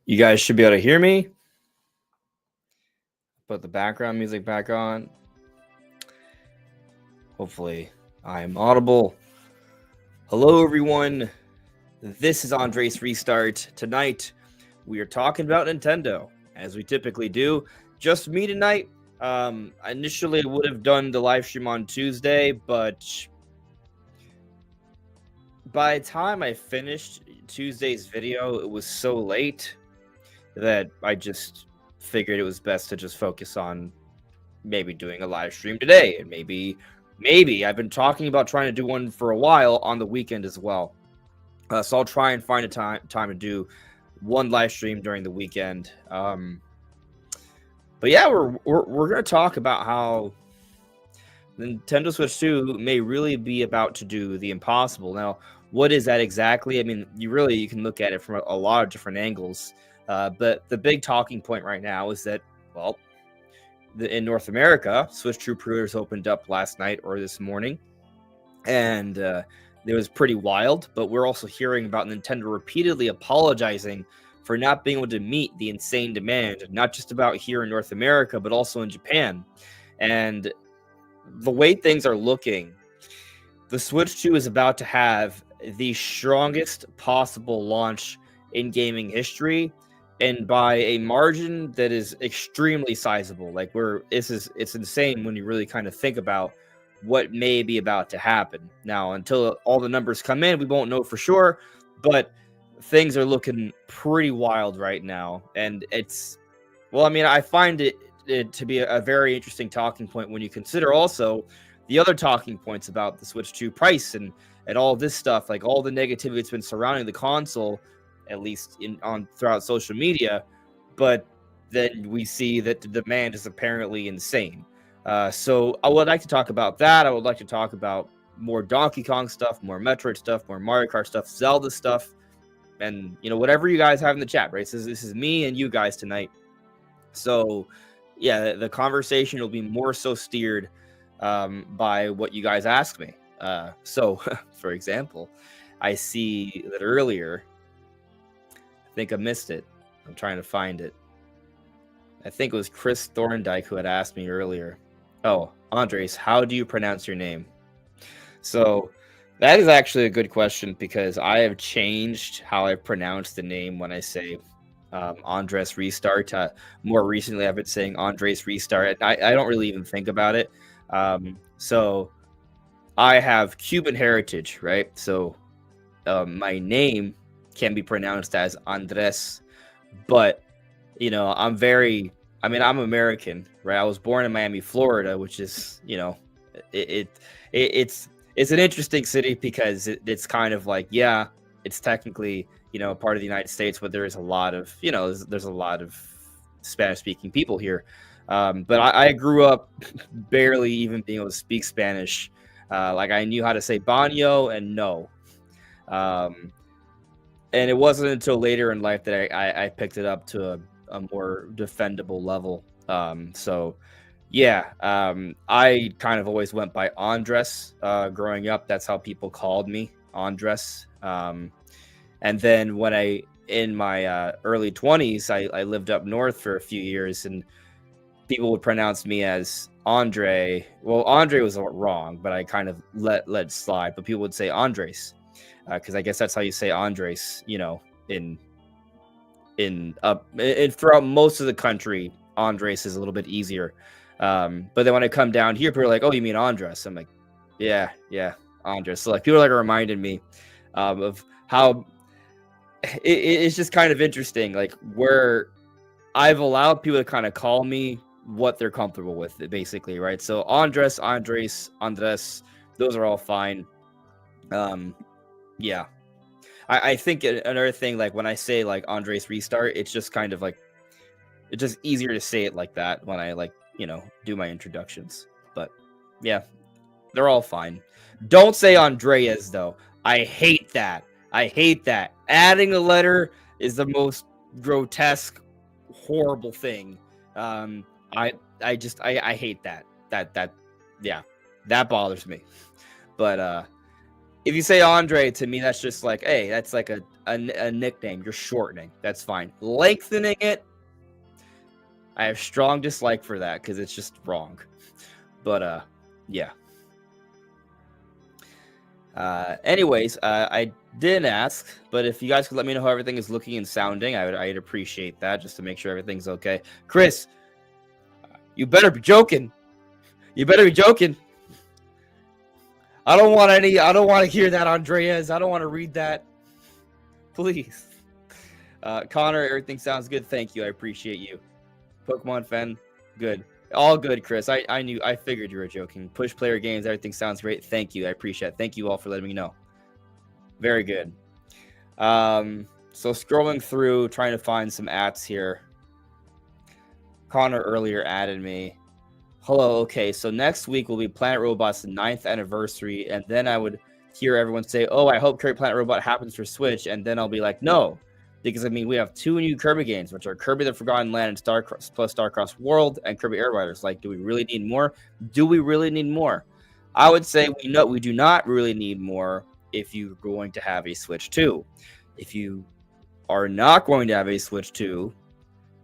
You guys should be able to hear me. Put the background music back on. Hopefully, I'm audible. Hello, everyone. This is Andres Restart. Tonight, we are talking about Nintendo, as we typically do. Just me tonight. Initially, I would have done the live stream on Tuesday, but by the time I finished Tuesday's video, it was so late that I just figured it was best to just focus on maybe doing a live stream today, and maybe I've been talking about trying to do one for a while on the weekend as well. So I'll try and find a time to do one live stream during the weekend. But yeah, we're gonna talk about how Nintendo Switch 2 may really be about to do the impossible. Now, what is that exactly? I mean, you can look at it from a lot of different angles. But the big talking point right now is that, well, in North America, Switch 2 pre-orders opened up last night or this morning, and it was pretty wild. But we're also hearing about Nintendo repeatedly apologizing for not being able to meet the insane demand, not just about here in North America, but also in Japan. And the way things are looking, the Switch 2 is about to have the strongest possible launch in gaming history, and by a margin that is extremely sizable. Like it's insane when you really kind of think about what may be about to happen. Now, until all the numbers come in, we won't know for sure, but things are looking pretty wild right now. And I find it to be a very interesting talking point when you consider also the other talking points about the Switch 2 price and all this stuff, like all the negativity that's been surrounding the console, at least throughout social media. But then we see that the demand is apparently insane. So I would like to talk about that. I would like to talk about more Donkey Kong stuff, more Metroid stuff, more Mario Kart stuff, Zelda stuff, and whatever you guys have in the chat, right? This is me and you guys tonight. So yeah, the conversation will be more so steered by what you guys ask me. So for example, I see that earlier, I think I missed it. I'm trying to find it. I think it was Chris Thorndike who had asked me earlier. Oh, Andres, how do you pronounce your name? So that is actually a good question, because I have changed how I pronounce the name when I say Andres Restart. More recently, I've been saying Andres Restart. I don't really even think about it. So I have Cuban heritage, right? So my name can be pronounced as Andres, but I'm American, right? I was born in Miami, Florida, which is it's an interesting city, because it's kind of like, yeah, it's technically part of the United States, but there is a lot of there's a lot of Spanish speaking people here. But I grew up barely even being able to speak Spanish. Like, I knew how to say baño and no. And it wasn't until later in life that I picked it up to a more defendable level. So yeah, I kind of always went by Andres growing up. That's how people called me, Andres. And then when in my early 20s, I lived up north for a few years, and people would pronounce me as Andre. Well, Andre was wrong, but I kind of let it slide. But people would say Andres, because I guess that's how you say Andres, in throughout most of the country, Andres is a little bit easier. But then when I come down here, people are like, "Oh, you mean Andres?" I'm like, "Yeah, Andres." So like, people are reminding me of how it's just kind of interesting, like, where I've allowed people to kind of call me what they're comfortable with, basically, right? So Andres, Andres, those are all fine. Yeah. I think another thing, like, when I say like Andres Restart, it's just kind of like, it's just easier to say it like that when I do my introductions. But yeah, they're all fine. Don't say Andreas though. I hate that. Adding a letter is the most grotesque, horrible thing. I hate that. Yeah, that bothers me. But if you say Andre to me, that's just like, hey, that's like a nickname. You're shortening. That's fine. Lengthening it, I have strong dislike for that because it's just wrong. But yeah. Anyways, I didn't ask, but if you guys could let me know how everything is looking and sounding, I'd appreciate that just to make sure everything's okay. Chris, you better be joking. You better be joking. I don't want to hear that, Andreas. I don't want to read that. Please. Connor, everything sounds good. Thank you. I appreciate you. Pokemon fan, good. All good, Chris. I figured you were joking. Push player games, everything sounds great. Thank you. I appreciate it. Thank you all for letting me know. Very good. So scrolling through, trying to find some ads here. Connor earlier added me. Hello, okay, so next week will be Planet Robot's 9th anniversary, and then I would hear everyone say, oh, I hope Kirby Planet Robot happens for Switch, and then I'll be like, no, because, I mean, we have 2 new Kirby games, which are Kirby the Forgotten Land and Starcross World and Kirby Air Riders. Like, do we really need more? Do we really need more? I would say we do not really need more if you're going to have a Switch 2. If you are not going to have a Switch 2,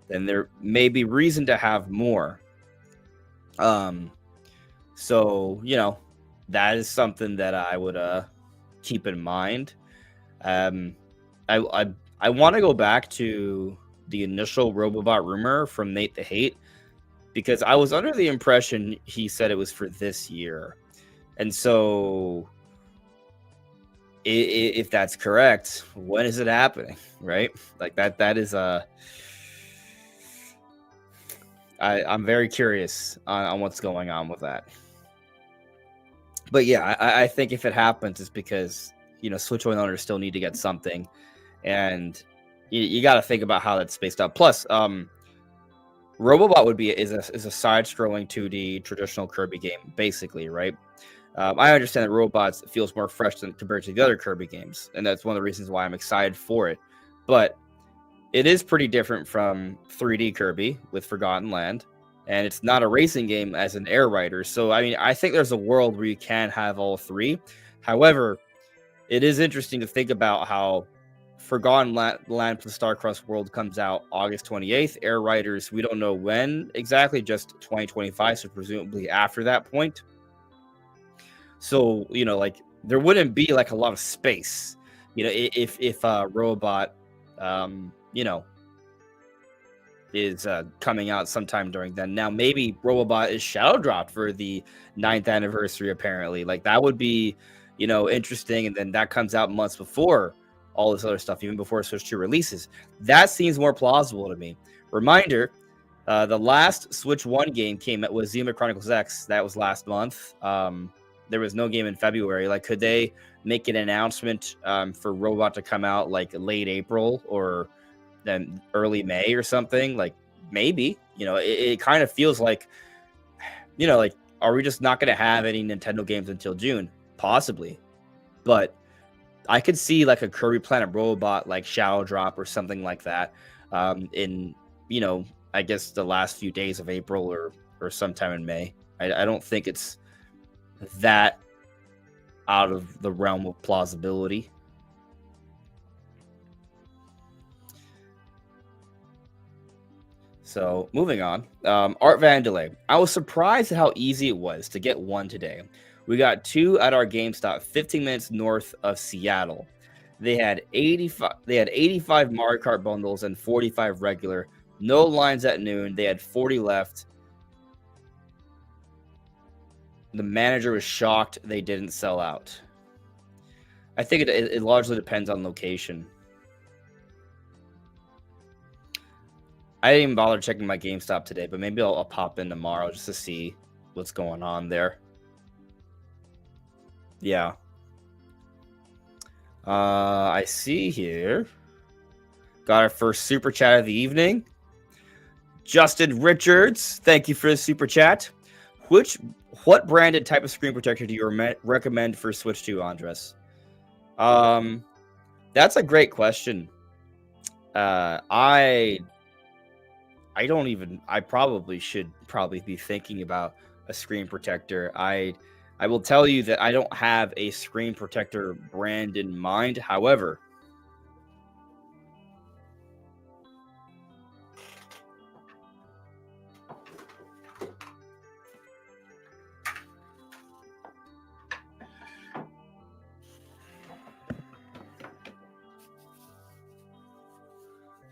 then there may be reason to have more. So, you know, that is something that I would keep in mind. I want to go back to the initial Robobot rumor from Nate the Hate, because I was under the impression he said it was for this year. And so if that's correct, when is it happening? Right? Like that is I'm very curious on what's going on with that. But yeah, I think if it happens, it's because, you know, Switch owners still need to get something, and you got to think about how that's spaced out. Plus, Robobot is a side-scrolling 2D traditional Kirby game, basically, right? I understand that Robots feels more fresh than compared to the other Kirby games, and that's one of the reasons why I'm excited for it. But it is pretty different from 3D Kirby with Forgotten Land, and it's not a racing game as an Air Rider. So, I mean, I think there's a world where you can have all 3. However, it is interesting to think about how Forgotten Land plus Starcross World comes out August 28th. Air Riders, we don't know when exactly, just 2025, so presumably after that point. So, you know, like, there wouldn't be, like, a lot of space, you know, if Robot, you know, is coming out sometime during then. Now, maybe Robobot is shadow dropped for the 9th anniversary, apparently. Like, that would be, you know, interesting, and then that comes out months before all this other stuff, even before Switch 2 releases. That seems more plausible to me. Reminder, the last Switch 1 game came out was Xenoblade Chronicles X. That was last month. There was no game in February. Like, could they make an announcement for Robot to come out like late April or then early May or something? Like, maybe, you know, it kind of feels like, you know, like, are we just not going to have any Nintendo games until June? Possibly. But I could see like a Kirby Planet Robot like shadow drop or something like that in, you know, I guess the last few days of April or sometime in May. I don't think it's that out of the realm of plausibility. So moving on, Art Vandelay. I was surprised at how easy it was to get 1 today. We got 2 at our GameStop 15 minutes north of Seattle. They had 85 Mario Kart bundles and 45 regular. No lines at noon. They had 40 left. The manager was shocked they didn't sell out. I think it largely depends on location. I didn't even bother checking my GameStop today, but maybe I'll pop in tomorrow just to see what's going on there. Yeah. I see here. Got our first super chat of the evening. Justin Richards, thank you for the super chat. What branded type of screen protector do you recommend for Switch 2, Andres? That's a great question. I probably should be thinking about a screen protector. I I will tell you that I don't have a screen protector brand in mind. However,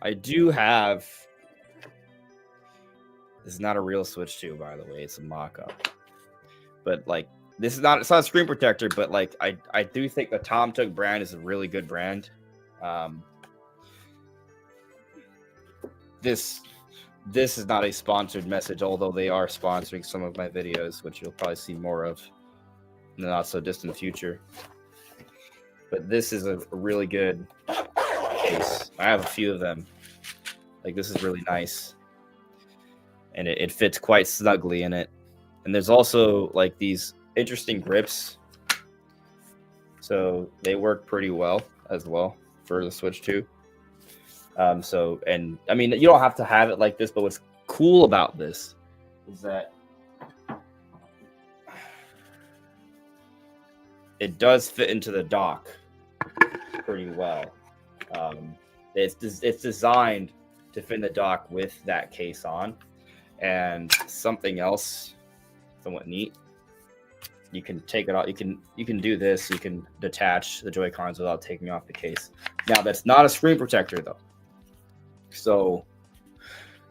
I do have. This is not a real Switch 2, by the way. It's a mock-up. But like, this is not. It's not a screen protector, but like, I do think the Tom Took brand is a really good brand. This is not a sponsored message, although they are sponsoring some of my videos, which you'll probably see more of in the not so distant future. But this is a really good case. I have a few of them. Like, this is really nice, and it fits quite snugly in it. And there's also like these interesting grips, so they work pretty well as well for the Switch 2. So, and I mean, you don't have to have it like this, but what's cool about this is that it does fit into the dock pretty well. It's designed to fit in the dock with that case on. And something else somewhat neat, you can take it out. You can do this. You can detach the Joy-Cons without taking off the case. Now, that's not a screen protector though, so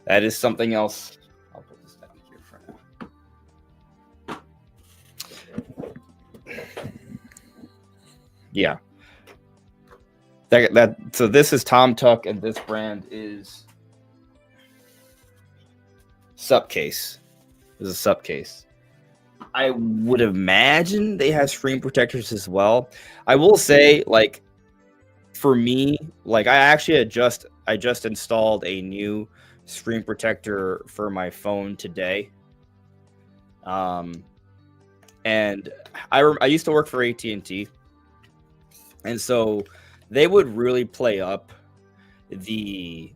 that is something else. I'll put this down here for now. Yeah, so this is Tom Tuck, and this brand is Supcase. This is a Supcase. I would imagine they have screen protectors as well. I will say, like, for me, like, I just installed a new screen protector for my phone today. And I used to work for AT&T, and so they would really play up the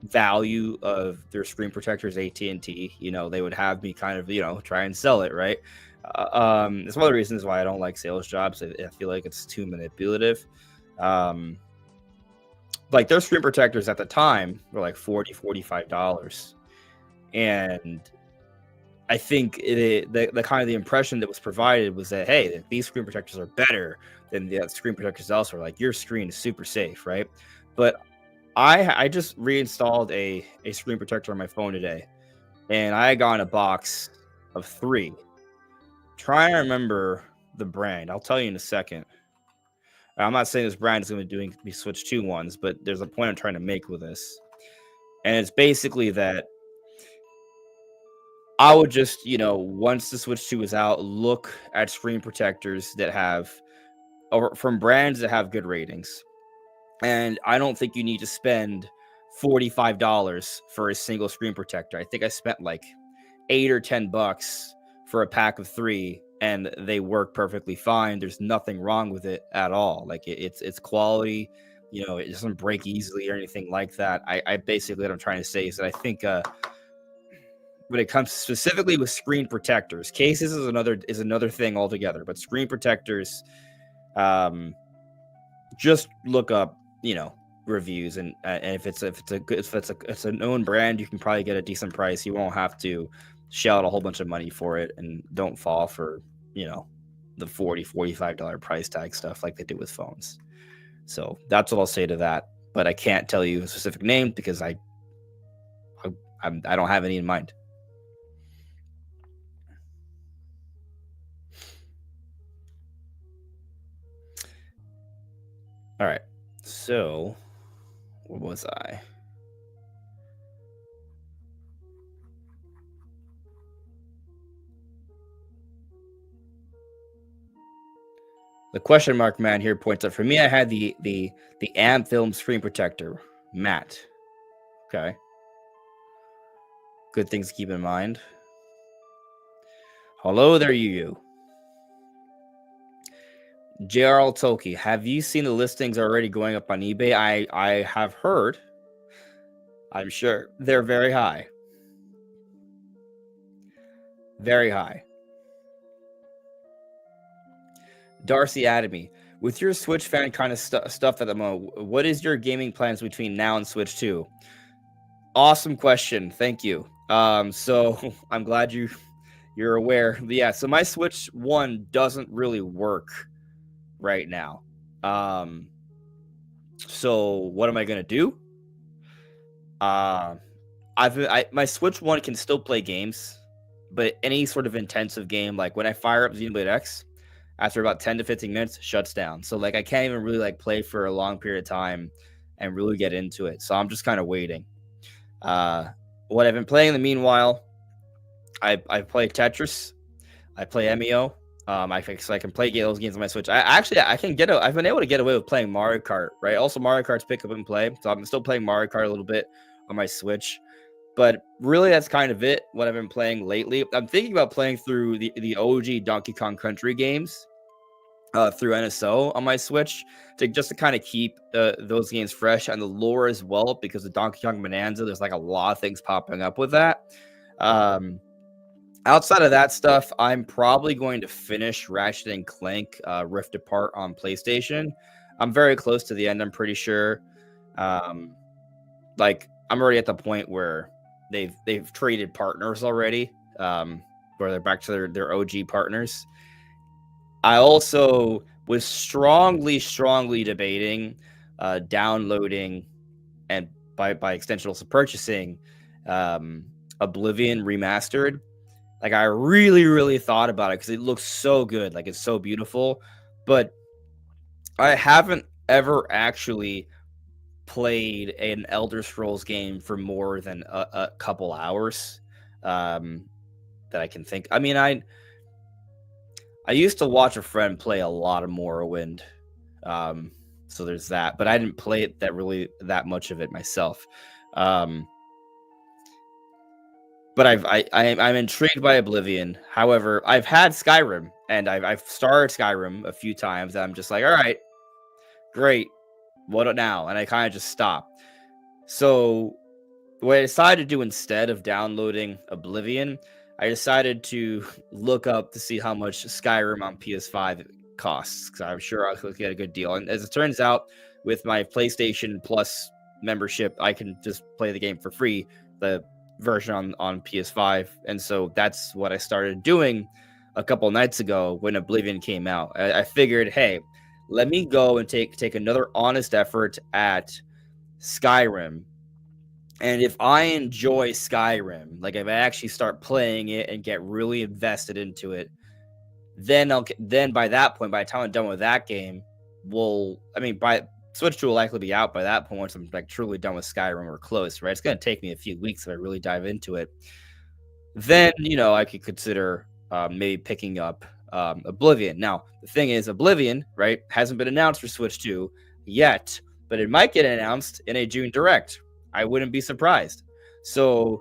value of their screen protectors. AT&T, they would have me kind of try and sell it, right? It's one of the reasons why I don't like sales jobs. I feel like it's too manipulative. Like, their screen protectors at the time were like $40-$45, and I think the kind of the impression that was provided was that, hey, these screen protectors are better than the screen protectors elsewhere. Like, your screen is super safe, right? But I just reinstalled a screen protector on my phone today, and I got in a box of 3. Try and remember the brand. I'll tell you in a second. I'm not saying this brand is going to be doing these Switch 2 ones, but there's a point I'm trying to make with this. And it's basically that I would just, once the Switch 2 is out, look at screen protectors that have, or from brands that have good ratings. And I don't think you need to spend $45 for a single screen protector. I think I spent like $8 or $10 for a pack of 3, and they work perfectly fine. There's nothing wrong with it at all. Like, it's quality. It doesn't break easily or anything like that. I basically, what I'm trying to say is that I think when it comes specifically with screen protectors, cases is another thing altogether. But screen protectors, just look up reviews, and if it's a known brand, you can probably get a decent price. You won't have to shell out a whole bunch of money for it, and don't fall for the $40-$45 price tag stuff like they do with phones. So that's what I'll say to that, but I can't tell you a specific name because I don't have any in mind. All right, so where was I? The question mark man here points out, for me, I had the Am Film screen protector, matte. Okay. Good things to keep in mind. Hello there, you. JRL Toki, have you seen the listings already going up on eBay? I have heard. I'm sure they're very high. Very high. Darcy Adamy, with your Switch fan kind of stuff at the moment, what is your gaming plans between now and Switch 2? Awesome question. Thank you. So I'm glad you're aware. But yeah, so my Switch 1 doesn't really work right now. So what am I gonna do? Uh, my Switch 1 can still play games, but any sort of intensive game, like when I fire up Xenoblade X, after about 10 to 15 minutes, shuts down. So like I can't even really like play for a long period of time and really get into it. So I'm just kind of waiting. What I've been playing in the meanwhile, I play Tetris, I play MEO. So I can play those games on my Switch. I've been able to get away with playing Mario Kart, right? Also, Mario Kart's pick up and play, so I'm still playing Mario Kart a little bit on my Switch. But really, that's kind of it. What I've been playing lately. I'm thinking about playing through the OG Donkey Kong Country games through NSO on my Switch to kind of keep those games fresh and the lore as well, because the Donkey Kong Bonanza, there's like a lot of things popping up with that. Outside of that stuff, I'm probably going to finish Ratchet and Clank Rift Apart on PlayStation. I'm very close to the end, I'm pretty sure. Like I'm already at the point where they've traded partners already, where they're back to their OG partners. I also was strongly debating downloading and by extension also purchasing Oblivion Remastered. Like I really thought about it because it looks so good, like it's so beautiful, but I haven't ever actually played an Elder Scrolls game for more than a couple hours that I can think. I mean, I used to watch a friend play a lot of Morrowind, so there's that, but I didn't play it that much of it myself. But I'm intrigued by Oblivion. However, I've had Skyrim, and I've started Skyrim a few times, and I'm just like, all right, great, what now? And I kind of just stop. So what I decided to do instead of downloading Oblivion, I decided to look up to see how much Skyrim on PS5 costs, because I'm sure I'll get a good deal. And as it turns out, with my PlayStation Plus membership, I can just play the game for free. The version on PS5, and so that's what I started doing a couple nights ago when Oblivion came out. I figured, hey, let me go and take another honest effort at Skyrim, and if I enjoy Skyrim, like if I actually start playing it and get really invested into it, then by that point, by the time I'm done with that game, by Switch 2 will likely be out by that point once I'm like truly done with Skyrim or close, right? It's going to take me a few weeks if I really dive into it. Then, I could consider maybe picking up Oblivion. Now, the thing is, Oblivion, right, hasn't been announced for Switch 2 yet, but it might get announced in a June Direct. I wouldn't be surprised. So,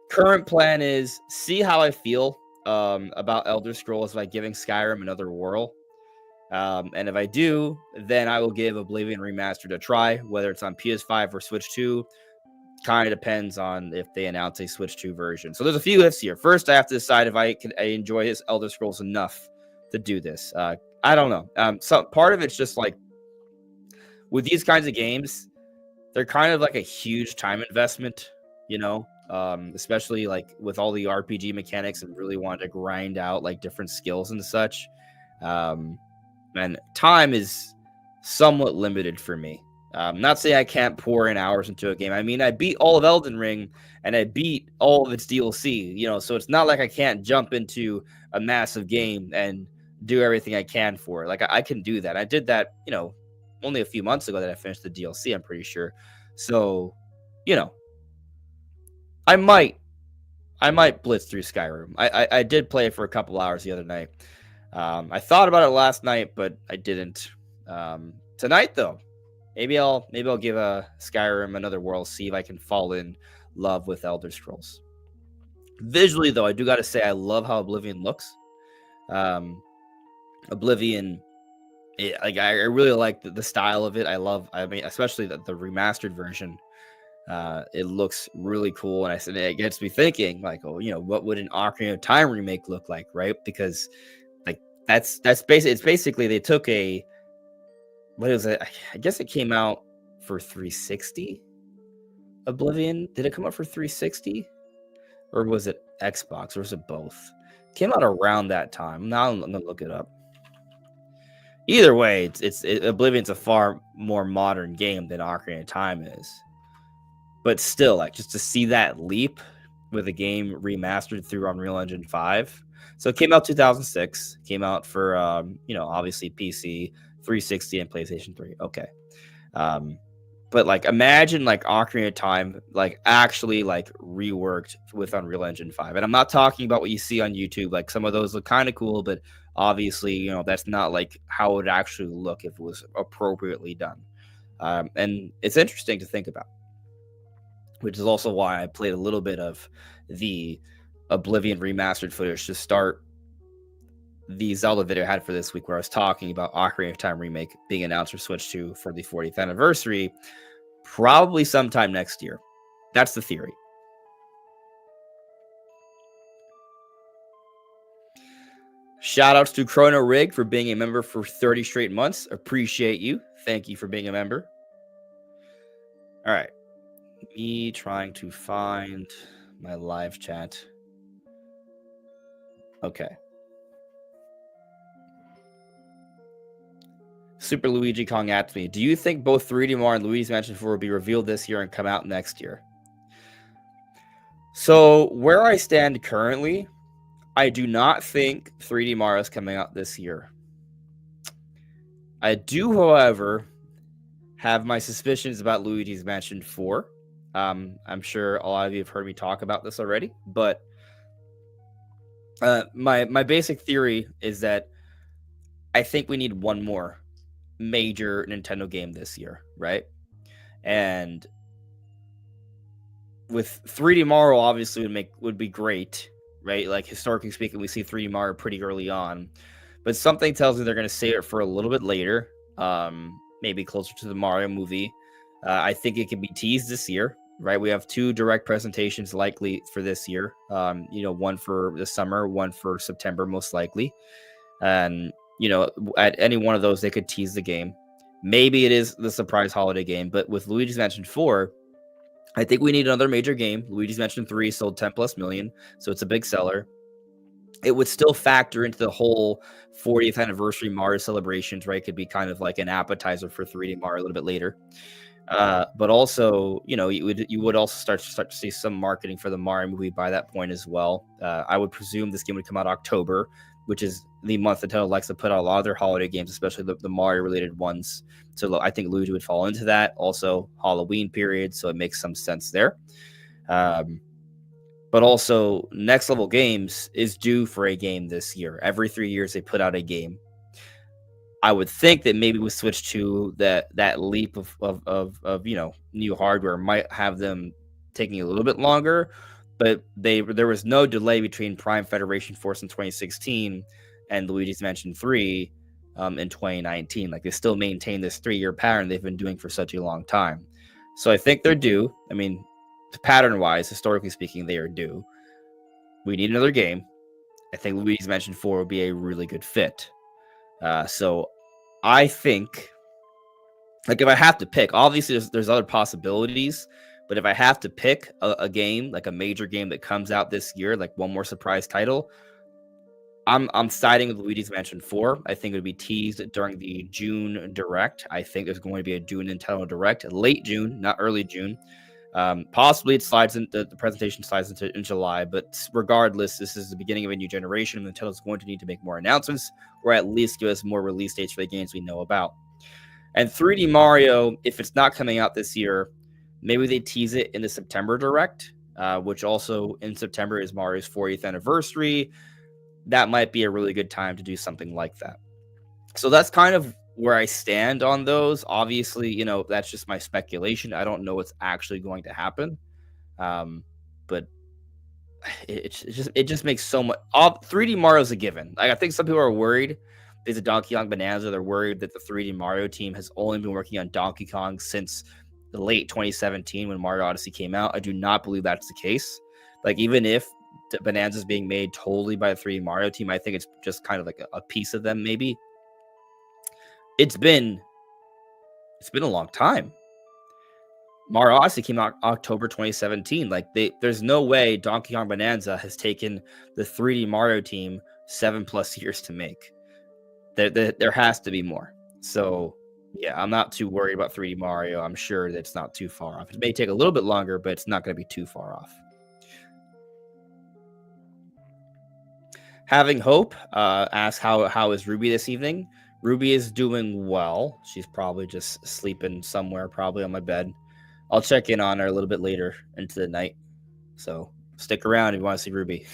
current plan is see how I feel about Elder Scrolls by giving Skyrim another whirl. And if I do, then I will give Oblivion Remastered a try, whether it's on PS5 or Switch 2. Kind of depends on if they announce a Switch 2 version. So there's a few ifs here. First, I have to decide if I enjoy his Elder Scrolls enough to do this. I don't know. So part of it's just like with these kinds of games, they're kind of like a huge time investment, especially like with all the RPG mechanics and really wanting to grind out like different skills and such. And time is somewhat limited for me. Not saying I can't pour in hours into a game. I mean, I beat all of Elden Ring and I beat all of its DLC, so it's not like I can't jump into a massive game and do everything I can for it. Like I can do that. I did that, only a few months ago that I finished the DLC, I'm pretty sure. So, I might blitz through Skyrim. I did play it for a couple hours the other night. I thought about it last night, but I didn't. Tonight, though, maybe I'll give a Skyrim another whirl, see if I can fall in love with Elder Scrolls. Visually, though, I do got to say I love how Oblivion looks. Oblivion, I really like the style of it. Especially the remastered version. It looks really cool, and it gets me thinking, like, what would an Ocarina of Time remake look like, right? Because That's basically it's basically they took a what is it? I guess it came out for 360. Oblivion, did it come out for 360 or was it Xbox or was it both? Came out around that time. Now I'm gonna look it up. Either way, Oblivion's a far more modern game than Ocarina of Time is. But still, like just to see that leap with a game remastered through Unreal Engine 5. So it came out 2006. Came out for obviously PC, 360, and PlayStation 3. Okay. But like imagine like Ocarina of Time like actually like reworked with Unreal Engine 5. And I'm not talking about what you see on YouTube. Like some of those look kind of cool, but obviously, that's not like how it would actually look if it was appropriately done. And it's interesting to think about, which is also why I played a little bit of the Oblivion remastered footage to start the Zelda video I had for this week, where I was talking about Ocarina of Time remake being announced for Switch 2 for the 40th anniversary, probably sometime next year. That's the theory. Shout outs to Chrono Rig for being a member for 30 straight months. Appreciate you. Thank you for being a member. All right. Me trying to find my live chat. Okay. Super Luigi Kong at me. Do you think both 3D Mario and Luigi's Mansion 4 will be revealed this year and come out next year? So where I stand currently, I do not think 3D Mario is coming out this year. I do, however, have my suspicions about Luigi's Mansion 4. I'm sure a lot of you have heard me talk about this already, but my basic theory is that I think we need one more major Nintendo game this year, right? And with 3D Mario, obviously would be great, right? Like historically speaking, we see 3D Mario pretty early on, but something tells me they're going to save it for a little bit later, maybe closer to the Mario movie. I think it can be teased this year, right? We have 2 direct presentations likely for this year. One for the summer, one for September, most likely. And at any one of those, they could tease the game. Maybe it is the surprise holiday game, but with Luigi's Mansion 4, I think we need another major game. Luigi's Mansion 3 sold 10 plus million, so it's a big seller. It would still factor into the whole 40th anniversary Mario celebrations, right? It could be kind of like an appetizer for 3D Mario a little bit later. But also, you would also start to see some marketing for the Mario movie by that point as well. I would presume this game would come out October, which is the month Nintendo likes to put out a lot of their holiday games, especially the Mario-related ones. So I think Luigi would fall into that. Also, Halloween period, so it makes some sense there. But also, Next Level Games is due for a game this year. Every 3 years, they put out a game. I would think that maybe with Switch 2, that leap of new hardware might have them taking a little bit longer. But there was no delay between Prime Federation Force in 2016 and Luigi's Mansion 3 in 2019. Like, they still maintain this 3-year pattern they've been doing for such a long time. So I think they're due. I mean, pattern-wise, historically speaking, they are due. We need another game. I think Luigi's Mansion 4 would be a really good fit. So I think, like, if I have to pick, obviously there's other possibilities, but if I have to pick a game, like a major game that comes out this year, like one more surprise title, I'm siding with Luigi's Mansion 4. I think it would be teased during the June Direct. I think there's going to be a June Nintendo Direct, late June, not early June. Possibly it slides in the presentation slides into in July, but regardless, this is the beginning of a new generation, and Nintendo's going to need to make more announcements, or at least give us more release dates for the games we know about. And 3D Mario, if it's not coming out this year, maybe they tease it in the September Direct, which also in September is Mario's 40th anniversary. That might be a really good time to do something like that. So that's kind of where I stand on those. Obviously, that's just my speculation. I don't know what's actually going to happen. But it just makes so much. 3D Mario's a given. Like, I think some people are worried. There's a Donkey Kong Bonanza. They're worried that the 3D Mario team has only been working on Donkey Kong since the late 2017 when Mario Odyssey came out. I do not believe that's the case. Like, even if Bonanza's being made totally by the 3D Mario team. I think it's just kind of like a piece of them, maybe. It's been a long time. Mario Odyssey came out October 2017. Like there's no way Donkey Kong Bonanza has taken the 3D Mario team 7+ years to make. There has to be more. So yeah, I'm not too worried about 3D Mario. I'm sure that it's not too far off. It may take a little bit longer, but it's not going to be too far off. Having Hope asks how is Ruby this evening? Ruby is doing well. She's probably just sleeping somewhere, probably on my bed. I'll check in on her a little bit later into the night. So stick around if you want to see Ruby.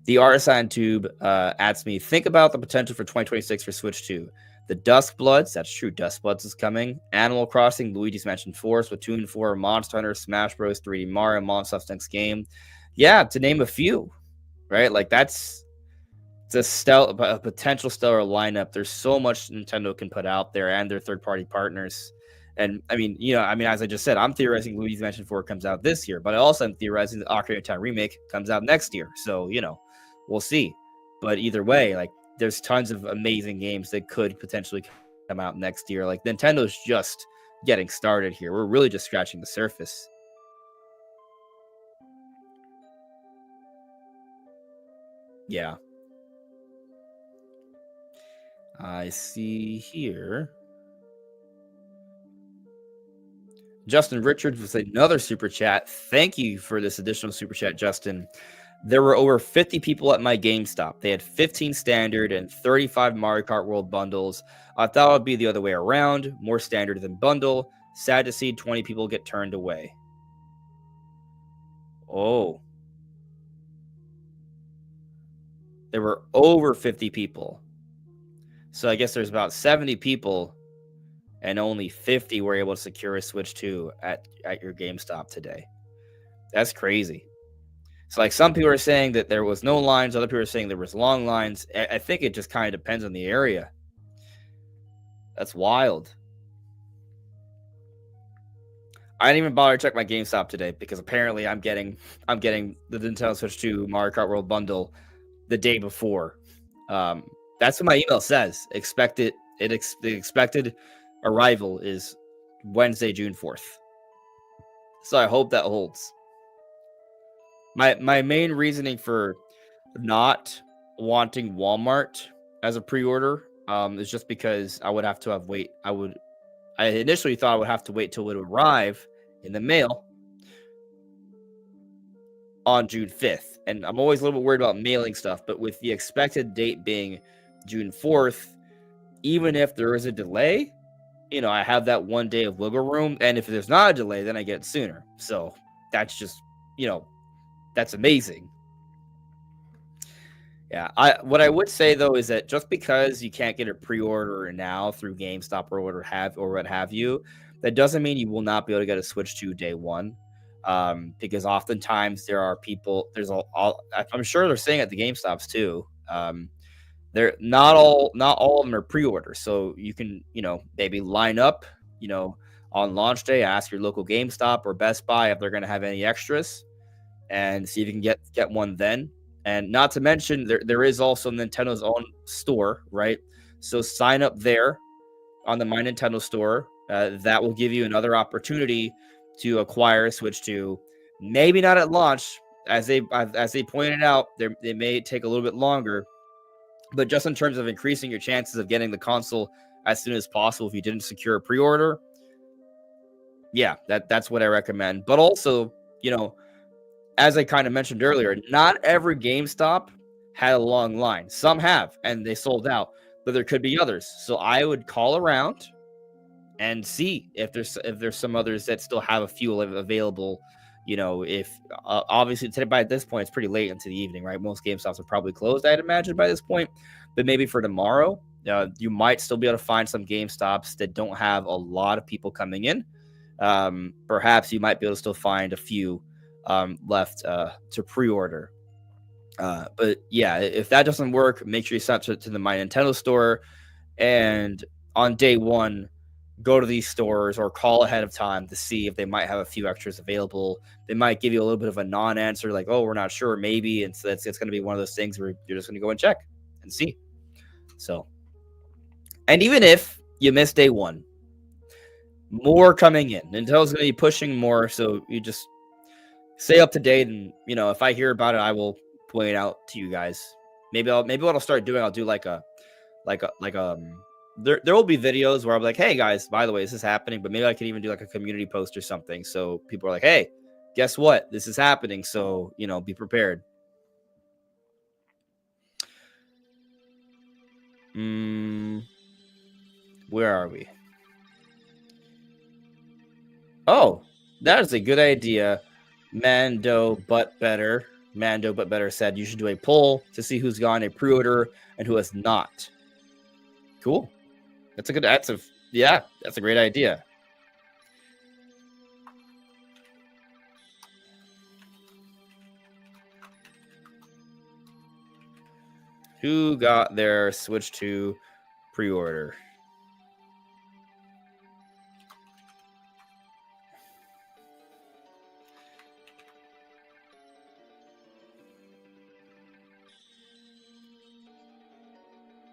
The Artisan Tube asks me, think about the potential for 2026 for Switch 2. The Dusk Bloods, that's true, Dusk Bloods is coming. Animal Crossing, Luigi's Mansion 4, Splatoon 4, Monster Hunter, Smash Bros, 3D Mario, Monster's next game. Yeah, to name a few, right? Like it's a potential stellar lineup. There's so much Nintendo can put out there and their third-party partners. And I mean, as I just said, I'm theorizing Luigi's Mansion 4 comes out this year, but I also am theorizing the Ocarina of Time remake comes out next year. So, we'll see. But either way, like there's tons of amazing games that could potentially come out next year. Like Nintendo's just getting started here. We're really just scratching the surface. Yeah. I see here. Justin Richards with another super chat. Thank you for this additional super chat, Justin. There were over 50 people at my GameStop. They had 15 standard and 35 Mario Kart World bundles. I thought it would be the other way around, more standard than bundle. Sad to see 20 people get turned away. Oh. There were over 50 people. So I guess there's about 70 people and only 50 were able to secure a Switch 2 at your GameStop today. That's crazy. So, like, some people are saying that there was no lines. Other people are saying there was long lines. I think it just kind of depends on the area. That's wild. I didn't even bother to check my GameStop today because apparently I'm getting the Nintendo Switch 2 Mario Kart World bundle the day before. That's what my email says. The expected arrival is Wednesday, June 4th. So I hope that holds. My main reasoning for not wanting Walmart as a pre-order is just because I would have to wait. I initially thought I would have to wait till it would arrive in the mail on June 5th. And I'm always a little bit worried about mailing stuff, but with the expected date being June 4th, even if there is a delay, I have that 1 day of wiggle room. And if there's not a delay, then I get it sooner. So that's just, that's amazing. Yeah. What I would say though is that just because you can't get a pre-order now through GameStop or what have you, that doesn't mean you will not be able to get a Switch 2 day one. Because oftentimes there are people. I'm sure they're saying at the GameStops too. They're not all of them are pre-orders, so you can maybe line up on launch day, ask your local GameStop or Best Buy if they're going to have any extras, and see if you can get one then. And not to mention there is also Nintendo's own store, right? So sign up there on the My Nintendo store. That will give you another opportunity to acquire a Switch 2. Maybe not at launch, as they pointed out. They may take a little bit longer. But just in terms of increasing your chances of getting the console as soon as possible if you didn't secure a pre-order, yeah, that's what I recommend. But also, as I kind of mentioned earlier, not every GameStop had a long line. Some have, and they sold out, but there could be others. So I would call around and see if there's some others that still have a few available. If obviously today, by this point, it's pretty late into the evening, right? Most GameStops are probably closed, I'd imagine, by this point. But maybe for tomorrow, you might still be able to find some GameStops that don't have a lot of people coming in. Perhaps you might be able to still find a few left to pre-order. But yeah, if that doesn't work, make sure you sign up to the My Nintendo store. And on day one, go to these stores or call ahead of time to see if they might have a few extras available. They might give you a little bit of a non-answer, like, "Oh, we're not sure, maybe." And so it's going to be one of those things where you're just going to go and check and see. So, and even if you miss day one, more coming in. Nintendo's going to be pushing more, so you just stay up to date. And if I hear about it, I will point it out to you guys. Maybe what I'll start doing, I'll do like there will be videos where I'm like, hey guys, by the way, this is happening, but maybe I could even do like a community post or something, so people are like, hey, guess what, this is happening, so be prepared. Where are we? Oh, that is a good idea. Mando but better said you should do a poll to see who's gotten a pre-order and who has not. Cool. That's a great idea. Who got their Switch 2 pre-order?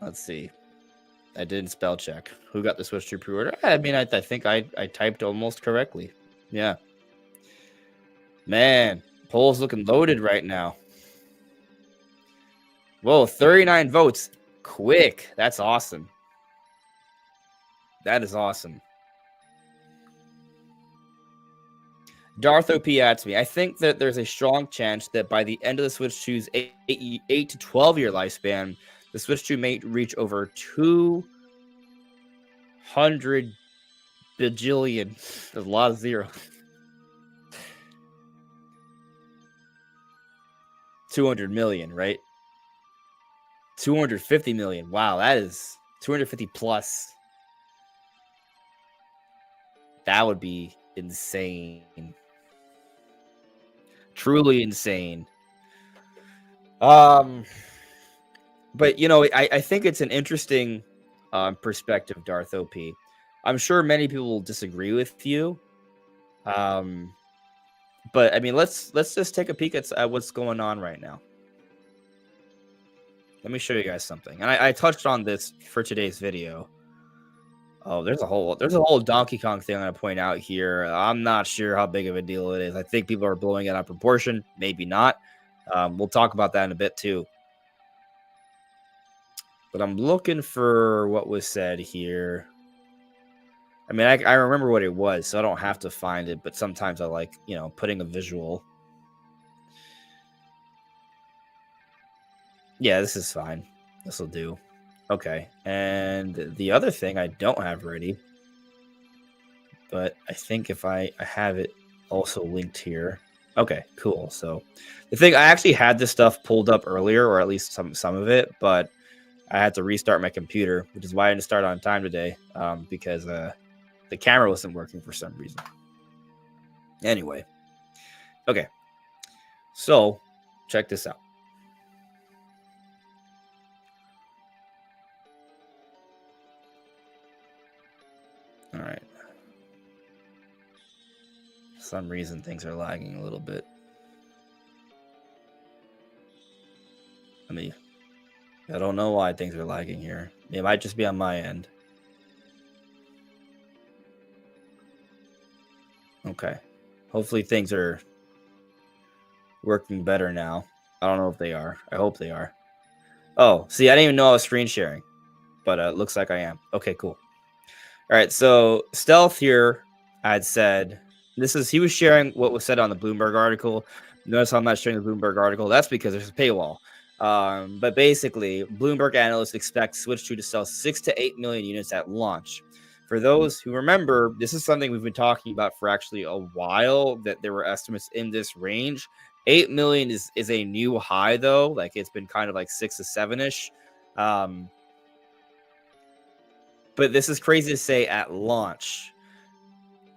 Let's see. I didn't spell check. Who got the Switch 2 pre-order? I mean, I think I typed almost correctly. Yeah. Man, poll's looking loaded right now. Whoa, 39 votes. Quick. That's awesome. That is awesome. Darth OP adds me. I think that there's a strong chance that by the end of the Switch 2's 8 to 12 year lifespan, the Switch 2 may reach over 200 bajillion. There's a lot of zeros. 200 million, right? 250 million. Wow, that is 250 plus. That would be insane. Truly insane. But I think it's an interesting perspective, Darth OP. I'm sure many people will disagree with you. But I mean, let's just take a peek at what's going on right now. Let me show you guys something. And I touched on this for today's video. Oh, there's a whole Donkey Kong thing I'm gonna point out here. I'm not sure how big of a deal it is. I think people are blowing it out of proportion. Maybe not. We'll talk about that in a bit too. But I'm looking for what was said here. I mean, I remember what it was, so I don't have to find it. But sometimes I like, putting a visual. Yeah, this is fine. This will do. Okay, and the other thing I don't have ready, but I think if I have it also linked here. Okay, cool. So the thing, I actually had this stuff pulled up earlier, or at least some of it, but I had to restart my computer, which is why I didn't start on time today, because the camera wasn't working for some reason. Anyway, okay, so check this out. All right. For some reason, things are lagging a little bit. I don't know why things are lagging here. It might just be on my end. Okay. Hopefully things are working better now. I don't know if they are. I hope they are. Oh, see, I didn't even know I was screen sharing, but it looks like I am. Okay, cool. All right, so Stealth here had said, he was sharing what was said on the Bloomberg article. Notice how I'm not sharing the Bloomberg article. That's because there's a paywall. But basically, Bloomberg analysts expect Switch 2 to sell 6 to 8 million units at launch. For those who remember, this is something we've been talking about for actually a while, that there were estimates in this range. 8 million is a new high, though. Like, it's been kind of like 6 to 7-ish. But this is crazy to say at launch.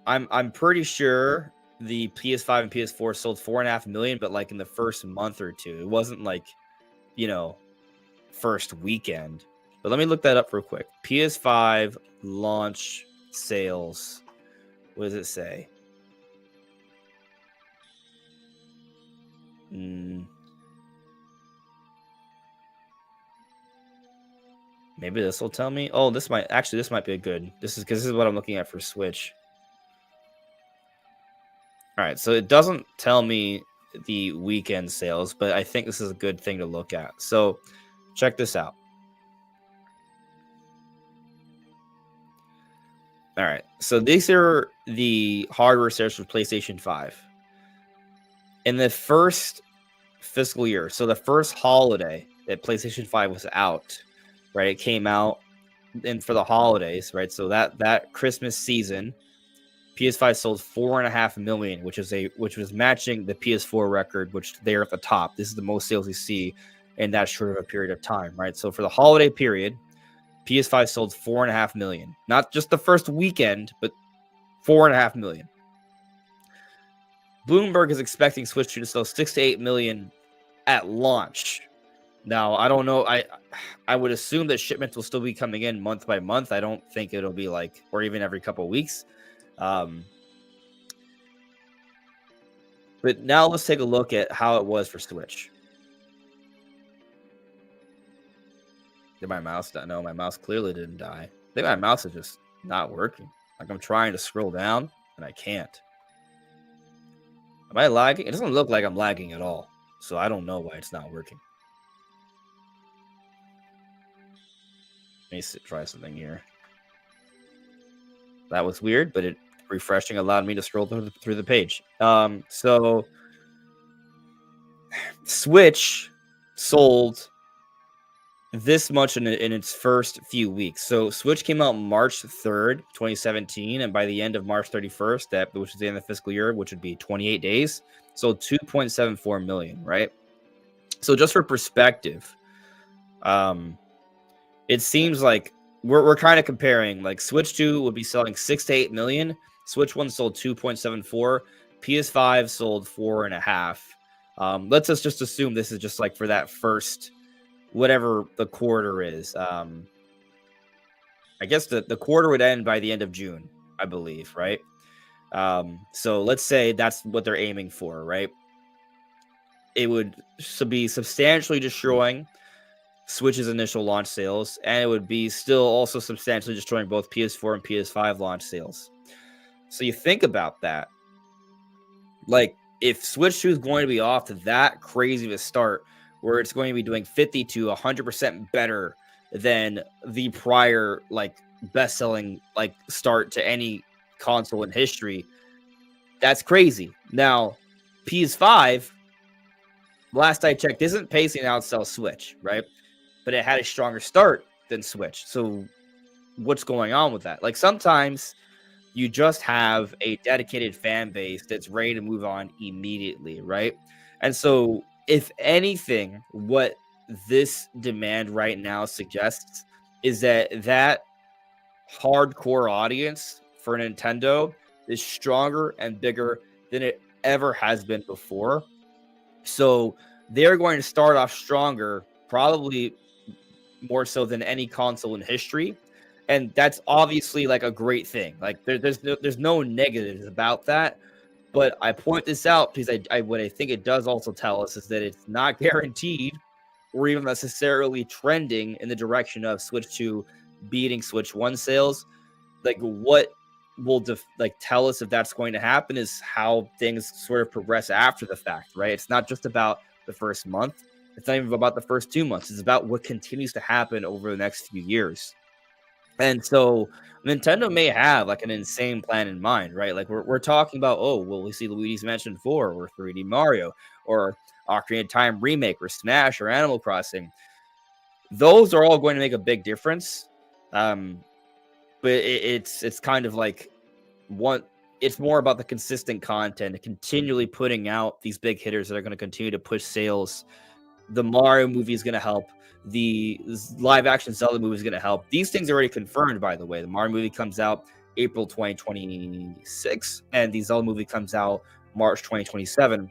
I'm pretty sure the PS5 and PS4 sold 4.5 million, but like in the first month or two. It wasn't like, first weekend. But let me look that up real quick. PS5 launch sales. What does it say? Maybe this will tell me. Oh, this might be a good. This is what I'm looking at for Switch. All right, so it doesn't tell me the weekend sales, but I think this is a good thing to look at. So check this out. All right, so these are the hardware sales for PlayStation 5. In the first fiscal year, so the first holiday that PlayStation 5 was out, right? It came out and for the holidays, right? So that Christmas season, PS5 sold 4.5 million, which was matching the PS4 record, which they're at the top. This is the most sales you see in that short of a period of time, right? So for the holiday period, PS5 sold 4.5 million. Not just the first weekend, but 4.5 million. Bloomberg is expecting Switch 2 to sell 6 to 8 million at launch. Now, I don't know. I would assume that shipments will still be coming in month by month. I don't think it'll be like, or even every couple of weeks. But now let's take a look at how it was for Switch. Did my mouse die? No, my mouse clearly didn't die. I think my mouse is just not working. Like I'm trying to scroll down and I can't. Am I lagging? It doesn't look like I'm lagging at all. So I don't know why it's not working. Let me try something here. That was weird, but refreshing allowed me to scroll through the page. So Switch sold this much in its first few weeks. So Switch came out March 3rd, 2017, and by the end of March 31st, which is the end of the fiscal year, which would be 28 days, sold 2.74 million, right? So just for perspective, it seems like we're kind of comparing, like Switch 2 would be selling 6 to 8 million. Switch 1 sold 2.74. PS5 sold 4.5. Let's just assume this is just like for that first, whatever the quarter is. I guess the quarter would end by the end of June, I believe, right? So let's say that's what they're aiming for, right? It would be substantially destroying Switch's initial launch sales, and it would be still also substantially destroying both PS4 and PS5 launch sales. So you think about that. Like, if Switch 2 is going to be off to that crazy of a start, where it's going to be doing 50 to 100% better than the prior, like, best-selling, like, start to any console in history, that's crazy. Now, PS5, last I checked, isn't pacing to outsell Switch, right? But it had a stronger start than Switch. So what's going on with that? Like, sometimes you just have a dedicated fan base that's ready to move on immediately, right? And so if anything, what this demand right now suggests is that hardcore audience for Nintendo is stronger and bigger than it ever has been before. So they're going to start off stronger, probably more so than any console in history. And that's obviously like a great thing. Like there's no negatives about that. But I point this out because what I think it does also tell us is that it's not guaranteed or even necessarily trending in the direction of Switch 2 beating Switch 1 sales. Like what will tell us if that's going to happen is how things sort of progress after the fact, right? It's not just about the first month. It's not even about the first 2 months. It's about what continues to happen over the next few years. And so Nintendo may have like an insane plan in mind, right? Like we're talking about, oh, will we see Luigi's Mansion 4 or 3D Mario or Ocarina of Time remake or Smash or Animal Crossing? Those are all going to make a big difference. But it's kind of like it's more about the consistent content and continually putting out these big hitters that are going to continue to push sales. The Mario movie is going to help. The live action Zelda movie is going to help. These things are already confirmed, by the way. The Mario movie comes out April 2026, and the Zelda movie comes out March 2027.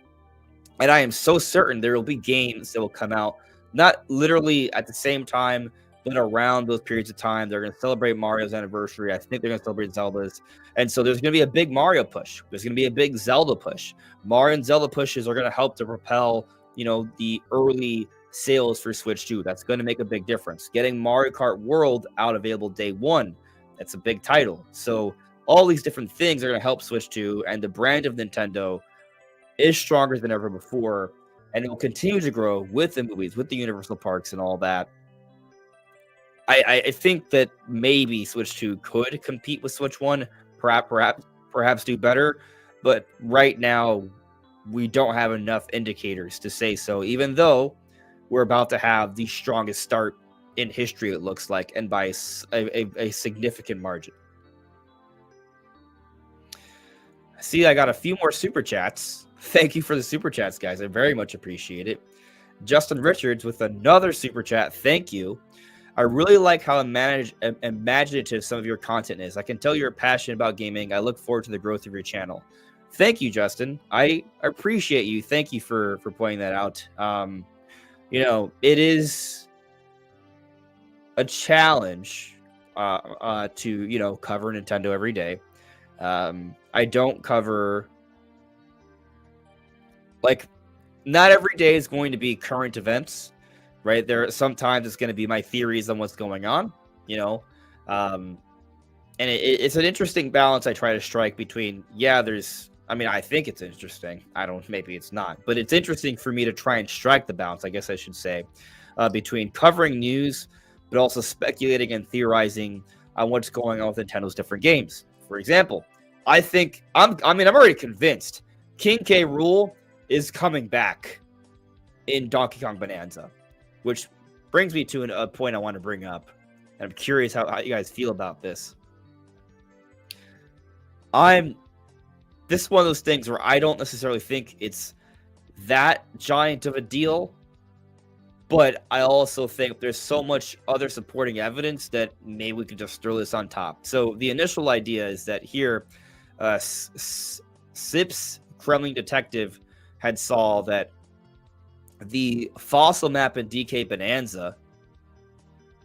And I am so certain there will be games that will come out, not literally at the same time, but around those periods of time, they're going to celebrate Mario's anniversary. I think they're going to celebrate Zelda's. And so there's going to be a big Mario push. There's going to be a big Zelda push. Mario and Zelda pushes are going to help to propel, the early sales for Switch 2. That's going to make a big difference. Getting Mario Kart World out available day one, that's a big title. So all these different things are going to help Switch 2, and the brand of Nintendo is stronger than ever before, and it will continue to grow with the movies, with the Universal Parks and all that. I think that maybe Switch 2 could compete with Switch 1, perhaps do better, but right now we don't have enough indicators to say so, even though we're about to have the strongest start in history, it looks like, and by a significant margin. See, I got a few more super chats. Thank you for the super chats, guys. I very much appreciate it. Justin Richards with another super chat. Thank you. I really like how imaginative some of your content is. I can tell you're passionate about gaming. I look forward to the growth of your channel. Thank you, Justin. I appreciate you. Thank you for pointing that out. It is a challenge to cover Nintendo every day. I don't cover, not every day is going to be current events, right? Sometimes it's going to be my theories on what's going on, and it's an interesting balance I try to strike between, I think it's interesting. Maybe it's not, but it's interesting for me to try and strike the balance, I guess I should say, between covering news, but also speculating and theorizing on what's going on with Nintendo's different games. For example, I'm already convinced King K. Rool is coming back in Donkey Kong Bonanza, which brings me to a point I want to bring up. And I'm curious how you guys feel about this. This is one of those things where I don't necessarily think it's that giant of a deal, but I also think there's so much other supporting evidence that maybe we could just throw this on top. So the initial idea is that here, Sips Kremling Detective had saw that the fossil map in DK Bonanza,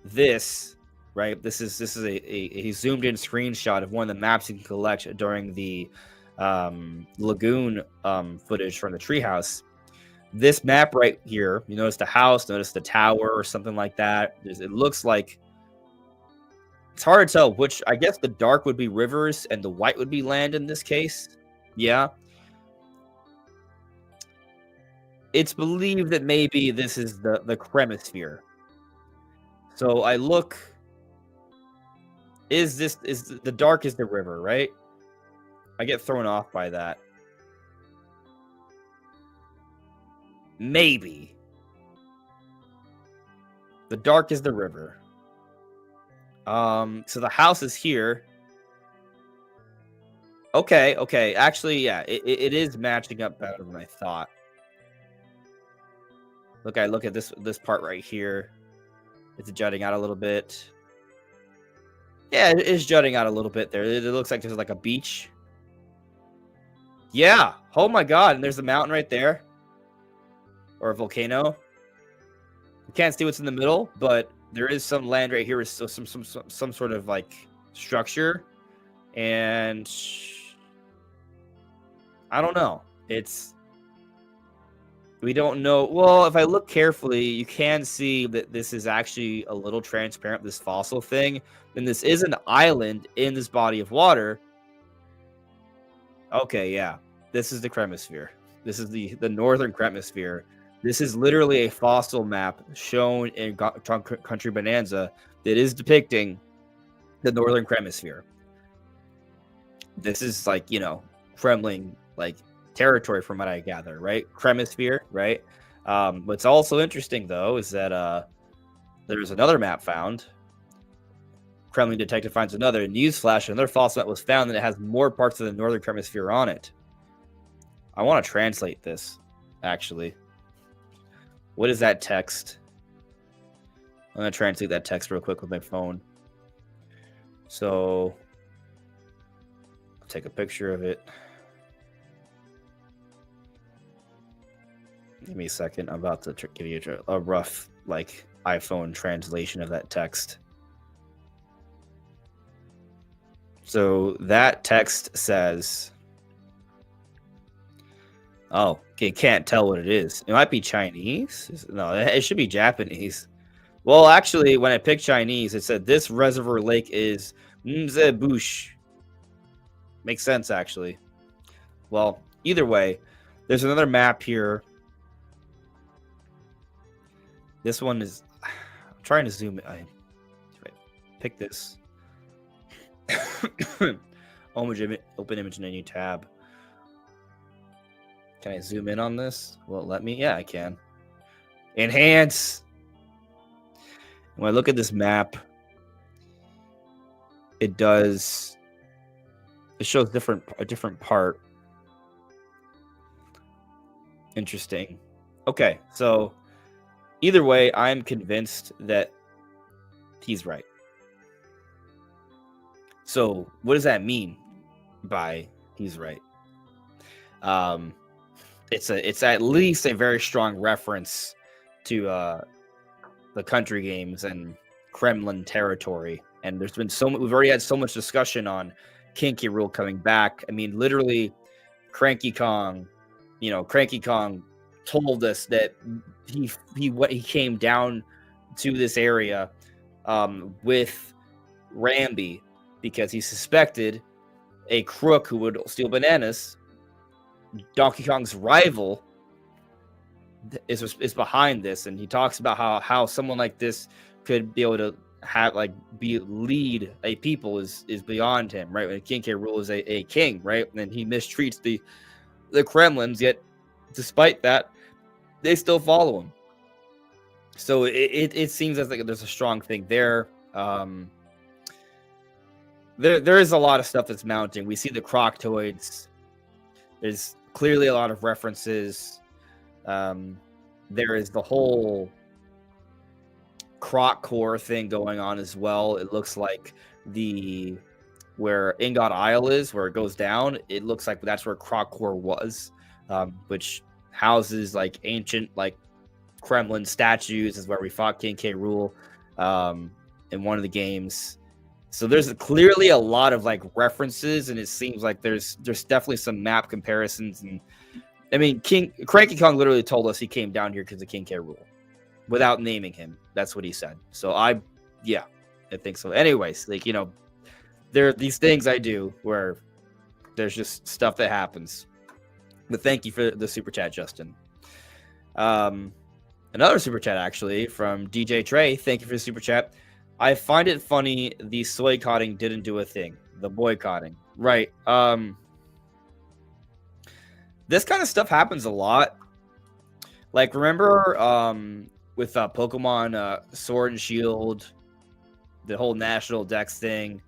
this is a zoomed in screenshot of one of the maps you can collect during the lagoon footage from the treehouse. This map right here, you notice the house, notice the tower or something like that. It looks like, it's hard to tell which. I guess the dark would be rivers and the white would be land in this case. Yeah. It's believed that maybe this is the Cremisphere. So I look, is the dark is the river, right? I get thrown off by that. Maybe. The dark is the river. So the house is here. Okay. Actually, yeah, it is matching up better than I thought. Look, I look at this part right here. It's jutting out a little bit. Yeah, it is jutting out a little bit there. It looks like there's like a beach. Yeah. Oh my god, and there's a mountain right there. Or a volcano. You can't see what's in the middle, but there is some land right here with some sort of like structure. And I don't know. We don't know. Well, if I look carefully, you can see that this is actually a little transparent, this fossil thing. And this is an island in this body of water. Okay, yeah. This is the Cremisphere. This is the northern Cremisphere. This is literally a fossil map shown in Country Bonanza that is depicting the northern Cremisphere. This is like, Kremlin, like, territory from what I gather, right? Cremisphere, right? What's also interesting, though, is that there's another map found. Kremlin detective finds another. Newsflash, another fossil map was found, and it has more parts of the northern Cremisphere on it. I want to translate this, actually. What is that text? I'm going to translate that text real quick with my phone. So, I'll take a picture of it. Give me a second. I'm about to give you a rough, iPhone translation of that text. So that text says, oh, it can't tell what it is. It might be Chinese. No, it should be Japanese. Well, actually, when I picked Chinese, it said this reservoir lake is Mzebush. Makes sense, actually. Well, either way, there's another map here. This one is... I'm trying to zoom in. I pick this. Open image in a new tab. Can I zoom in on this? Will it let me? Yeah, I can. Enhance. When I look at this map, it does... It shows a different part. Interesting. Okay, so either way, I'm convinced that he's right. So what does that mean by he's right? It's at least a very strong reference to the country games and Kremlin territory. And there's been we've already had so much discussion on Kinky Rule coming back. I mean, literally, Cranky Kong told us that he came down to this area with Rambi because he suspected a crook who would steal bananas, Donkey Kong's rival, is behind this, and he talks about how someone like this could be able to lead a people is beyond him, right? When King K. Rool is a king, right? And he mistreats the Kremlins, yet despite that, they still follow him. So it seems as like there's a strong thing there. There is a lot of stuff that's mounting. We see the Croctoids. There's clearly a lot of references. There is the whole Croc Core thing going on as well. It looks like where Ingot Isle is, where it goes down, it looks like that's where Croc Core was, which houses like ancient Kremlin statues, is where we fought King K. Rool in one of the games. So there's clearly a lot of references, and it seems like there's definitely some map comparisons. And I mean, Cranky Kong literally told us he came down here because of King K. Rool, without naming him. That's what he said. So I think so. Anyways, there are these things I do where there's just stuff that happens. But thank you for the super chat, Justin. Another super chat actually from DJ Trey. Thank you for the super chat. I find it funny the soycotting didn't do a thing. The boycotting. Right. This kind of stuff happens a lot. Remember with Pokemon Sword and Shield, the whole National Dex thing,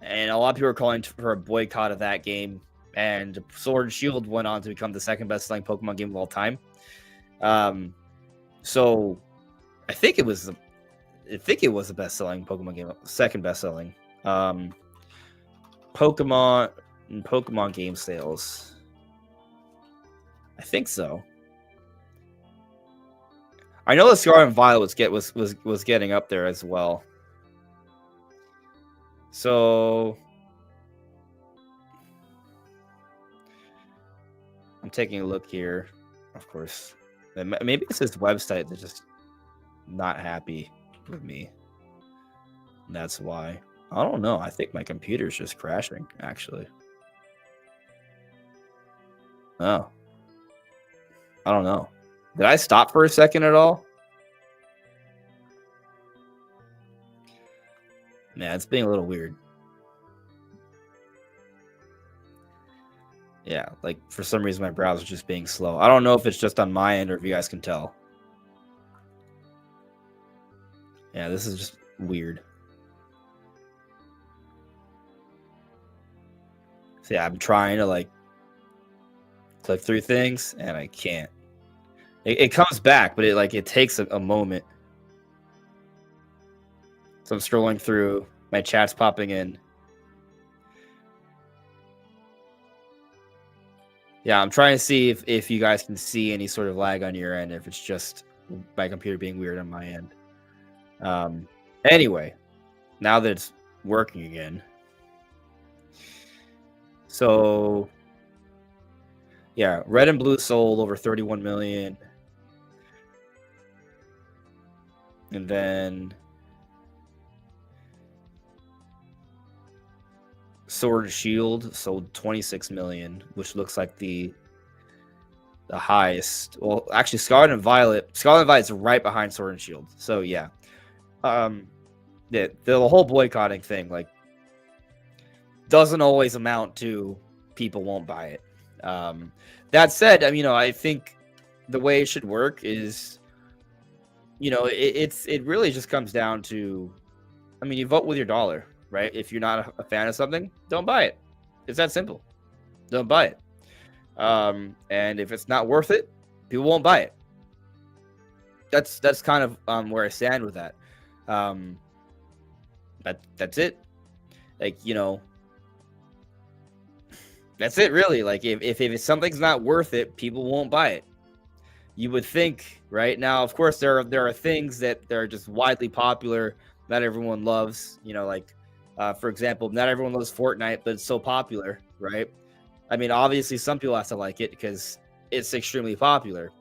and a lot of people are calling for a boycott of that game, and Sword and Shield went on to become the second best-selling Pokemon game of all time. So I think it was the best-selling Pokemon game, second best-selling. Pokemon game sales. I think so. I know the Scarlet and Violet was getting up there as well. So I'm taking a look here. Of course, maybe it's this website that's just not happy with me. And that's why. I don't know. I think my computer's just crashing, actually. Oh. I don't know. Did I stop for a second at all? Yeah, it's being a little weird. Yeah, for some reason my browser's just being slow. I don't know if it's just on my end or if you guys can tell. Yeah, this is just weird. So yeah, I'm trying to click through things and I can't. It comes back, but it takes a moment. So I'm scrolling through, my chat's popping in. Yeah, I'm trying to see if you guys can see any sort of lag on your end, if it's just my computer being weird on my end. Anyway, now that it's working again. So yeah, red and blue sold over 31 million. And then Sword and Shield sold 26 million, which looks like the highest. Well, actually, Scarlet and Violet's right behind Sword and Shield. So yeah, the whole boycotting thing like doesn't always amount to people won't buy it. That said, I mean, I think the way it should work is, it really just comes down to, I mean, you vote with your dollar, right? If you're not a fan of something, don't buy it. It's that simple. Don't buy it. And if it's not worth it, people won't buy it. That's kind of where I stand with that. That's it. Like, that's it really. Like if something's not worth it, people won't buy it. You would think, right? Now, of course, there are things that are just widely popular, not everyone loves. Like for example, not everyone loves Fortnite, but it's so popular, right? I mean, obviously, some people have to like it because it's extremely popular,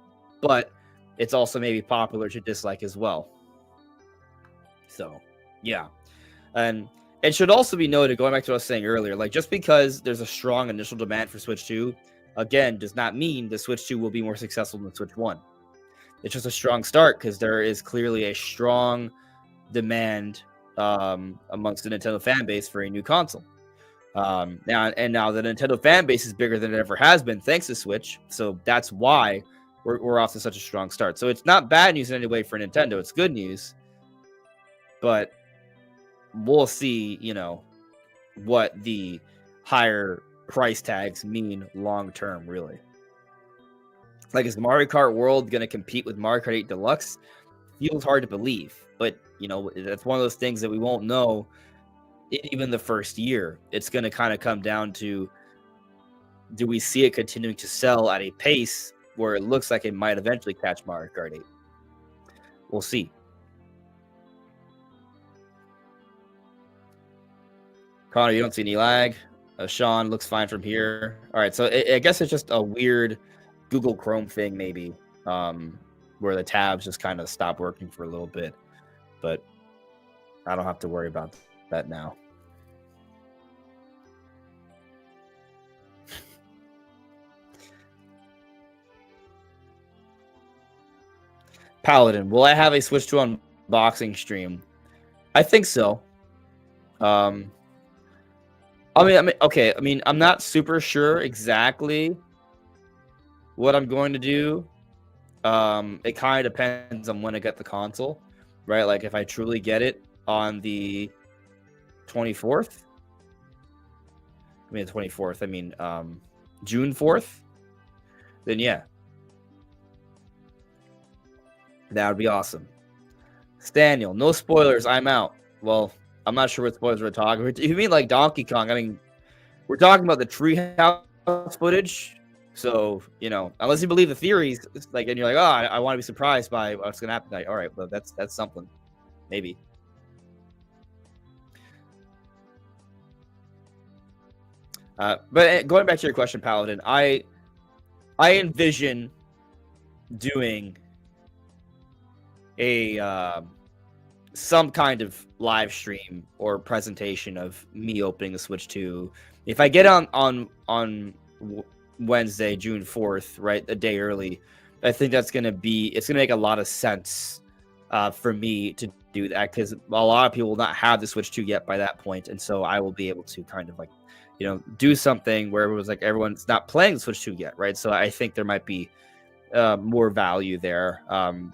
but it's also maybe popular to dislike as well. So, yeah. And it should also be noted, going back to what I was saying earlier, like just because there's a strong initial demand for Switch 2, again, does not mean the Switch 2 will be more successful than Switch 1. It's just a strong start because there is clearly a strong demand amongst the Nintendo fan base for a new console. Now the Nintendo fan base is bigger than it ever has been thanks to Switch, so that's why we're off to such a strong start. So it's not bad news in any way for Nintendo. It's good news, but we'll see, what the higher price tags mean long term, really. Like, is Mario Kart World going to compete with Mario Kart 8 Deluxe? Feels hard to believe, but that's one of those things that we won't know even the first year. It's going to kind of come down to, do we see it continuing to sell at a pace where it looks like it might eventually catch Mario Kart 8? We'll see. Connor, you don't see any lag. Sean looks fine from here. All right, so I guess it's just a weird Google Chrome thing, maybe, where the tabs just kind of stop working for a little bit. But I don't have to worry about that now. Paladin, will I have a Switch 2 unboxing stream? I think so. I mean, okay. I mean, I'm not super sure exactly what I'm going to do. It kind of depends on when I get the console, right? Like if I truly get it on the 24th. I mean, the 24th. I mean, June 4th. Then yeah, that would be awesome. Daniel, no spoilers. I'm out. Well, I'm not sure what spoilers we're talking about. If you mean like Donkey Kong, I mean, we're talking about the treehouse footage. So, unless you believe the theories, like, and you're like, oh, I want to be surprised by what's going to happen. Like, all right, well, that's something. Maybe. But going back to your question, Paladin, I envision doing a some kind of live stream or presentation of me opening the Switch 2. If I get on Wednesday, June 4th, right, a day early, I think it's going to make a lot of sense for me to do that, because a lot of people will not have the Switch 2 yet by that point, and so I will be able to kind of like, do something where it was like everyone's not playing the Switch 2 yet, right? So I think there might be more value there.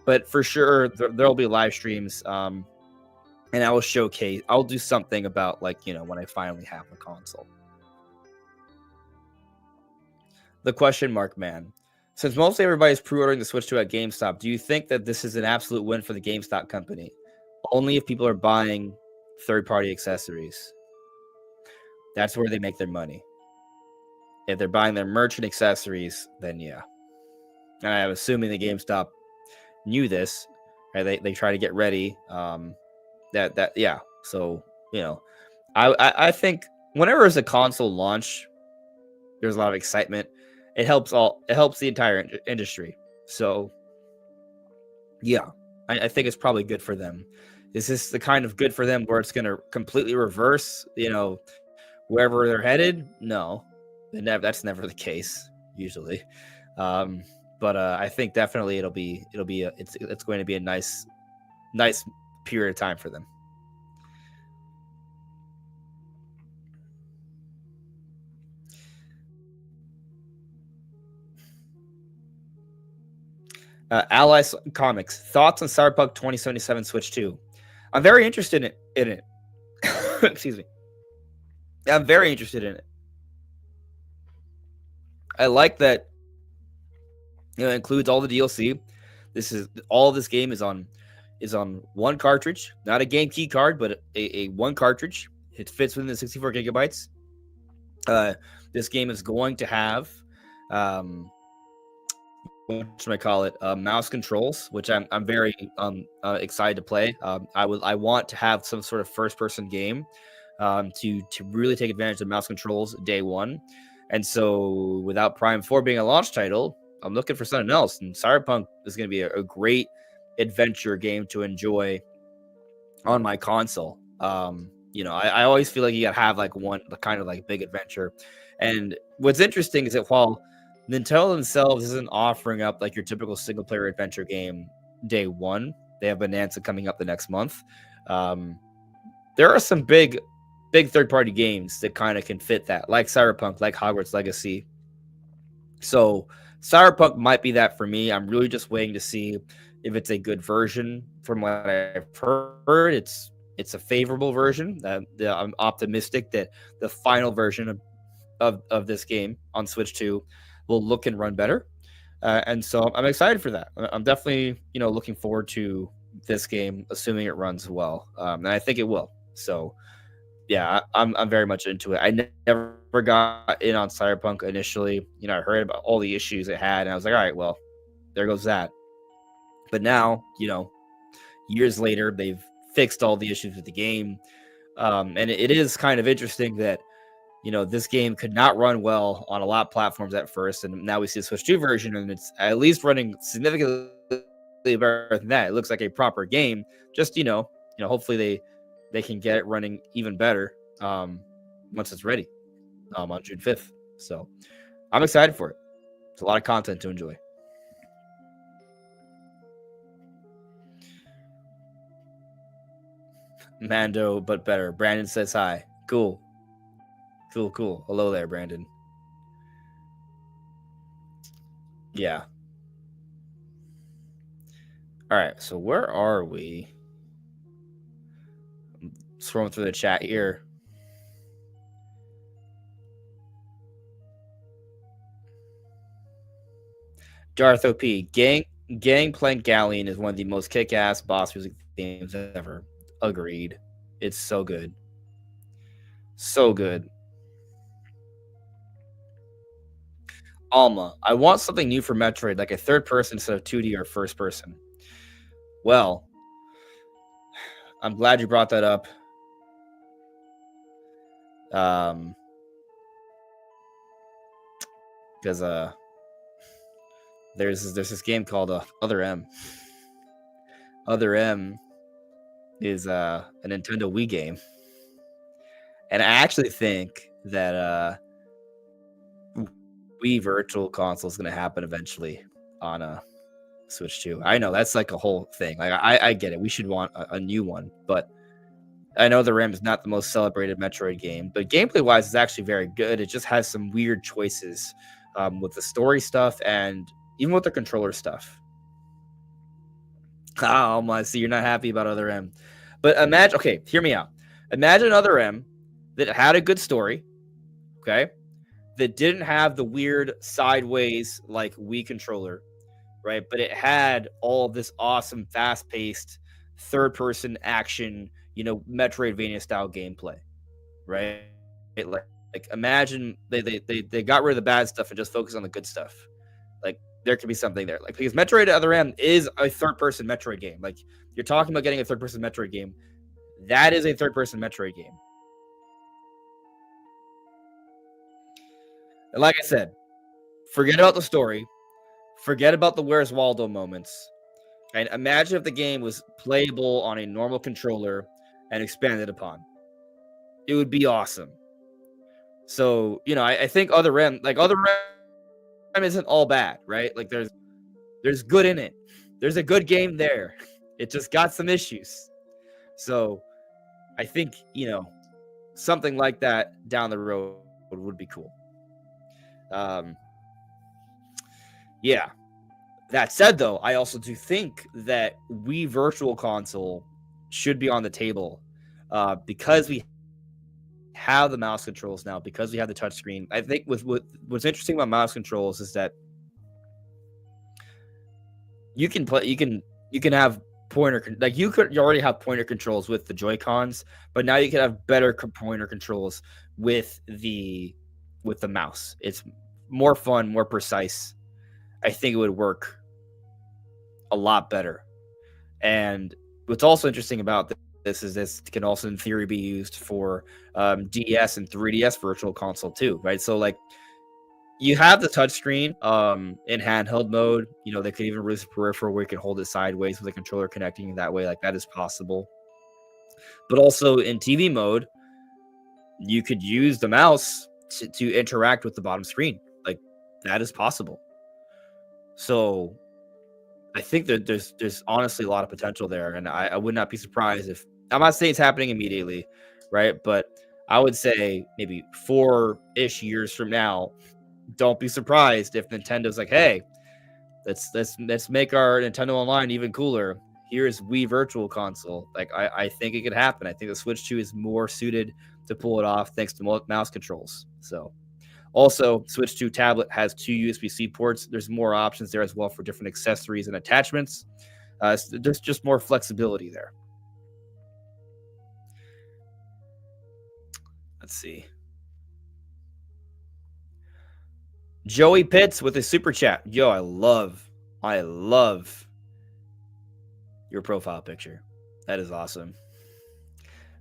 But for sure, there'll be live streams, and I'll do something about, like, when I finally have the console. The question mark man. Since mostly everybody's pre-ordering the Switch 2 at GameStop, do you think that this is an absolute win for the GameStop company? Only if people are buying third-party accessories. That's where they make their money. If they're buying their merch and accessories, then yeah. And I'm assuming the GameStop knew this, right? They try to get ready. Yeah. So you know, I think whenever there's a console launch, there's a lot of excitement. It helps the entire industry. So yeah, I think it's probably good for them. Is this the kind of good for them where it's going to completely reverse, wherever they're headed? No, that's never the case usually. Um, but I think definitely it's going to be a nice period of time for them. Allies Comics thoughts on Cyberpunk 2077 Switch 2. I'm very interested in it. Excuse me. I'm very interested in it. I like that it includes all the DLC. This is all of this game is on one cartridge, not a game key card, but a one cartridge. It fits within the 64 gigabytes. Uh, this game is going to have um, what should I call it? Mouse controls, which I'm very excited to play. I want to have some sort of first person game to really take advantage of mouse controls day one. And so, without Prime 4 being a launch title, I'm looking for something else. And Cyberpunk is going to be a great adventure game to enjoy on my console. I always feel like you gotta have like one kind of like big adventure. And what's interesting is that while Nintendo themselves isn't offering up like your typical single player adventure game day one, they have Bonanza coming up the next month. Um, there are some big third party games that kind of can fit that, like Cyberpunk, like Hogwarts Legacy. So Cyberpunk might be that for me. I'm really just waiting to see if it's a good version. From what I've heard, it's a favorable version. I'm optimistic that the final version of this game on Switch 2 will look and run better. And so I'm excited for that. I'm definitely looking forward to this game, assuming it runs well, and I think it will. So yeah, I'm very much into it. Never got in on Cyberpunk initially. I heard about all the issues it had, and I was like, all right, well, there goes that. But now, years later, they've fixed all the issues with the game, and it is kind of interesting that this game could not run well on a lot of platforms at first, and now we see the Switch 2 version, and it's at least running significantly better than that. It looks like a proper game. Just hopefully they can get it running even better once it's ready on June 5th. So I'm excited for it. It's a lot of content to enjoy. Mando, but better. Brandon says hi. Cool. Cool. Hello there, Brandon. Yeah. All right. So where are we? I'm scrolling through the chat here. Darth OP. Gangplank Galleon is one of the most kick-ass boss music themes ever. Agreed. It's so good. So good. Alma. I want something new for Metroid, like a third person instead of 2D or first person. Well, I'm glad you brought that up. Because there's this game called Other M. Other M is a Nintendo Wii game, and I actually think that Wii Virtual Console is going to happen eventually on a Switch 2. I know that's like a whole thing. Like I get it. We should want a new one, but I know the Rim is not the most celebrated Metroid game, but gameplay wise, it's actually very good. It just has some weird choices with the story stuff and even with the controller stuff. Oh my! See, you're not happy about Other M, but imagine. Okay, hear me out. Imagine Other M that had a good story. Okay, that didn't have the weird sideways like Wii controller, right? But it had all this awesome, fast-paced, third-person action, Metroidvania style gameplay, right? Like imagine they got rid of the bad stuff and just focused on the good stuff. Like there could be something there. Like, because Metroid at the other end is a third-person Metroid game. Like, you're talking about getting a third-person Metroid game. That is a third-person Metroid game. And like I said, forget about the story. Forget about the Where's Waldo moments. And imagine if the game was playable on a normal controller and expanded upon. It would be awesome. So, I think Other M isn't all bad, right? Like there's good in it. There's a good game there. It just got some issues. So I think, something like that down the road would be cool. Yeah. That said, though, I also do think that Wii Virtual Console should be on the table because we have the mouse controls now, because we have the touchscreen. I think what's interesting about mouse controls is that you can have pointer, like you already have pointer controls with the Joy-Cons, but now you can have better pointer controls with the mouse. It's more fun, more precise. I think it would work a lot better. And what's also interesting about this is this can also in theory be used for DS and 3DS Virtual Console too, right? So like you have the touchscreen in handheld mode. They could even release a peripheral where you can hold it sideways with a controller connecting that way. Like that is possible. But also in TV mode, you could use the mouse to interact with the bottom screen. Like that is possible. So I think that there's honestly a lot of potential there, and I would not be surprised if, I'm not saying it's happening immediately, right? But I would say maybe 4-ish years from now, don't be surprised if Nintendo's like, hey, let's make our Nintendo Online even cooler. Here's Wii Virtual Console. Like I think it could happen. I think the Switch 2 is more suited to pull it off thanks to mouse controls. So. Also, Switch 2 tablet has 2 USB-C ports. There's more options there as well for different accessories and attachments. So there's just more flexibility there. Let's see. Joey Pitts with a super chat. Yo, I love your profile picture. That is awesome.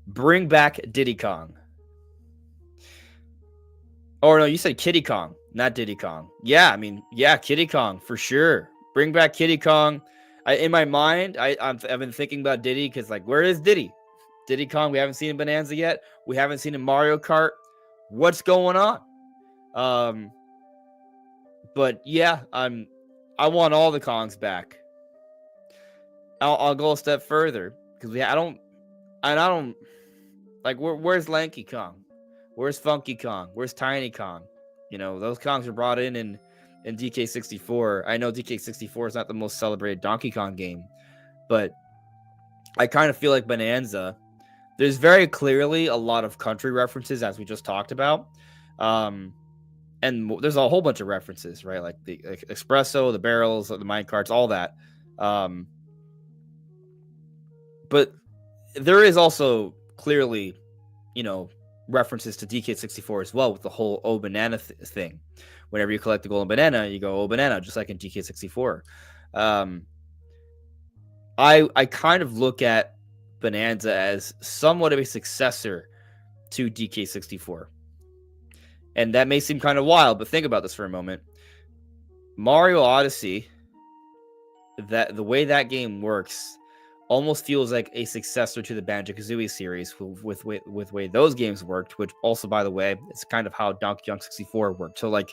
Bring back Diddy Kong. Oh, no, you said Kiddy Kong, not Diddy Kong. Yeah, I mean, yeah, Kiddy Kong, for sure. Bring back Kiddy Kong. In my mind, I've been thinking about Diddy because, like, where is Diddy? Diddy Kong, we haven't seen in Bonanza yet. We haven't seen in Mario Kart. What's going on? But, yeah, I want all the Kongs back. I'll go a step further because I don't, like, where's Lanky Kong? Where's Funky Kong? Where's Tiny Kong? Those Kongs were brought in DK64. I know DK64 is not the most celebrated Donkey Kong game, but I kind of feel like Bonanza, there's very clearly a lot of country references, as we just talked about. And there's a whole bunch of references, right? Like the espresso, the barrels, the mine carts, all that. But there is also clearly, references to DK64 as well with the whole "Oh Banana" thing. Whenever you collect the golden banana, you go "Oh Banana," just like in DK64. I kind of look at Bonanza as somewhat of a successor to DK64, and that may seem kind of wild, but think about this for a moment. Mario Odyssey, that the way that game works, almost feels like a successor to the Banjo-Kazooie series with way those games worked, which also, by the way, it's kind of how Donkey Kong 64 worked. So, like,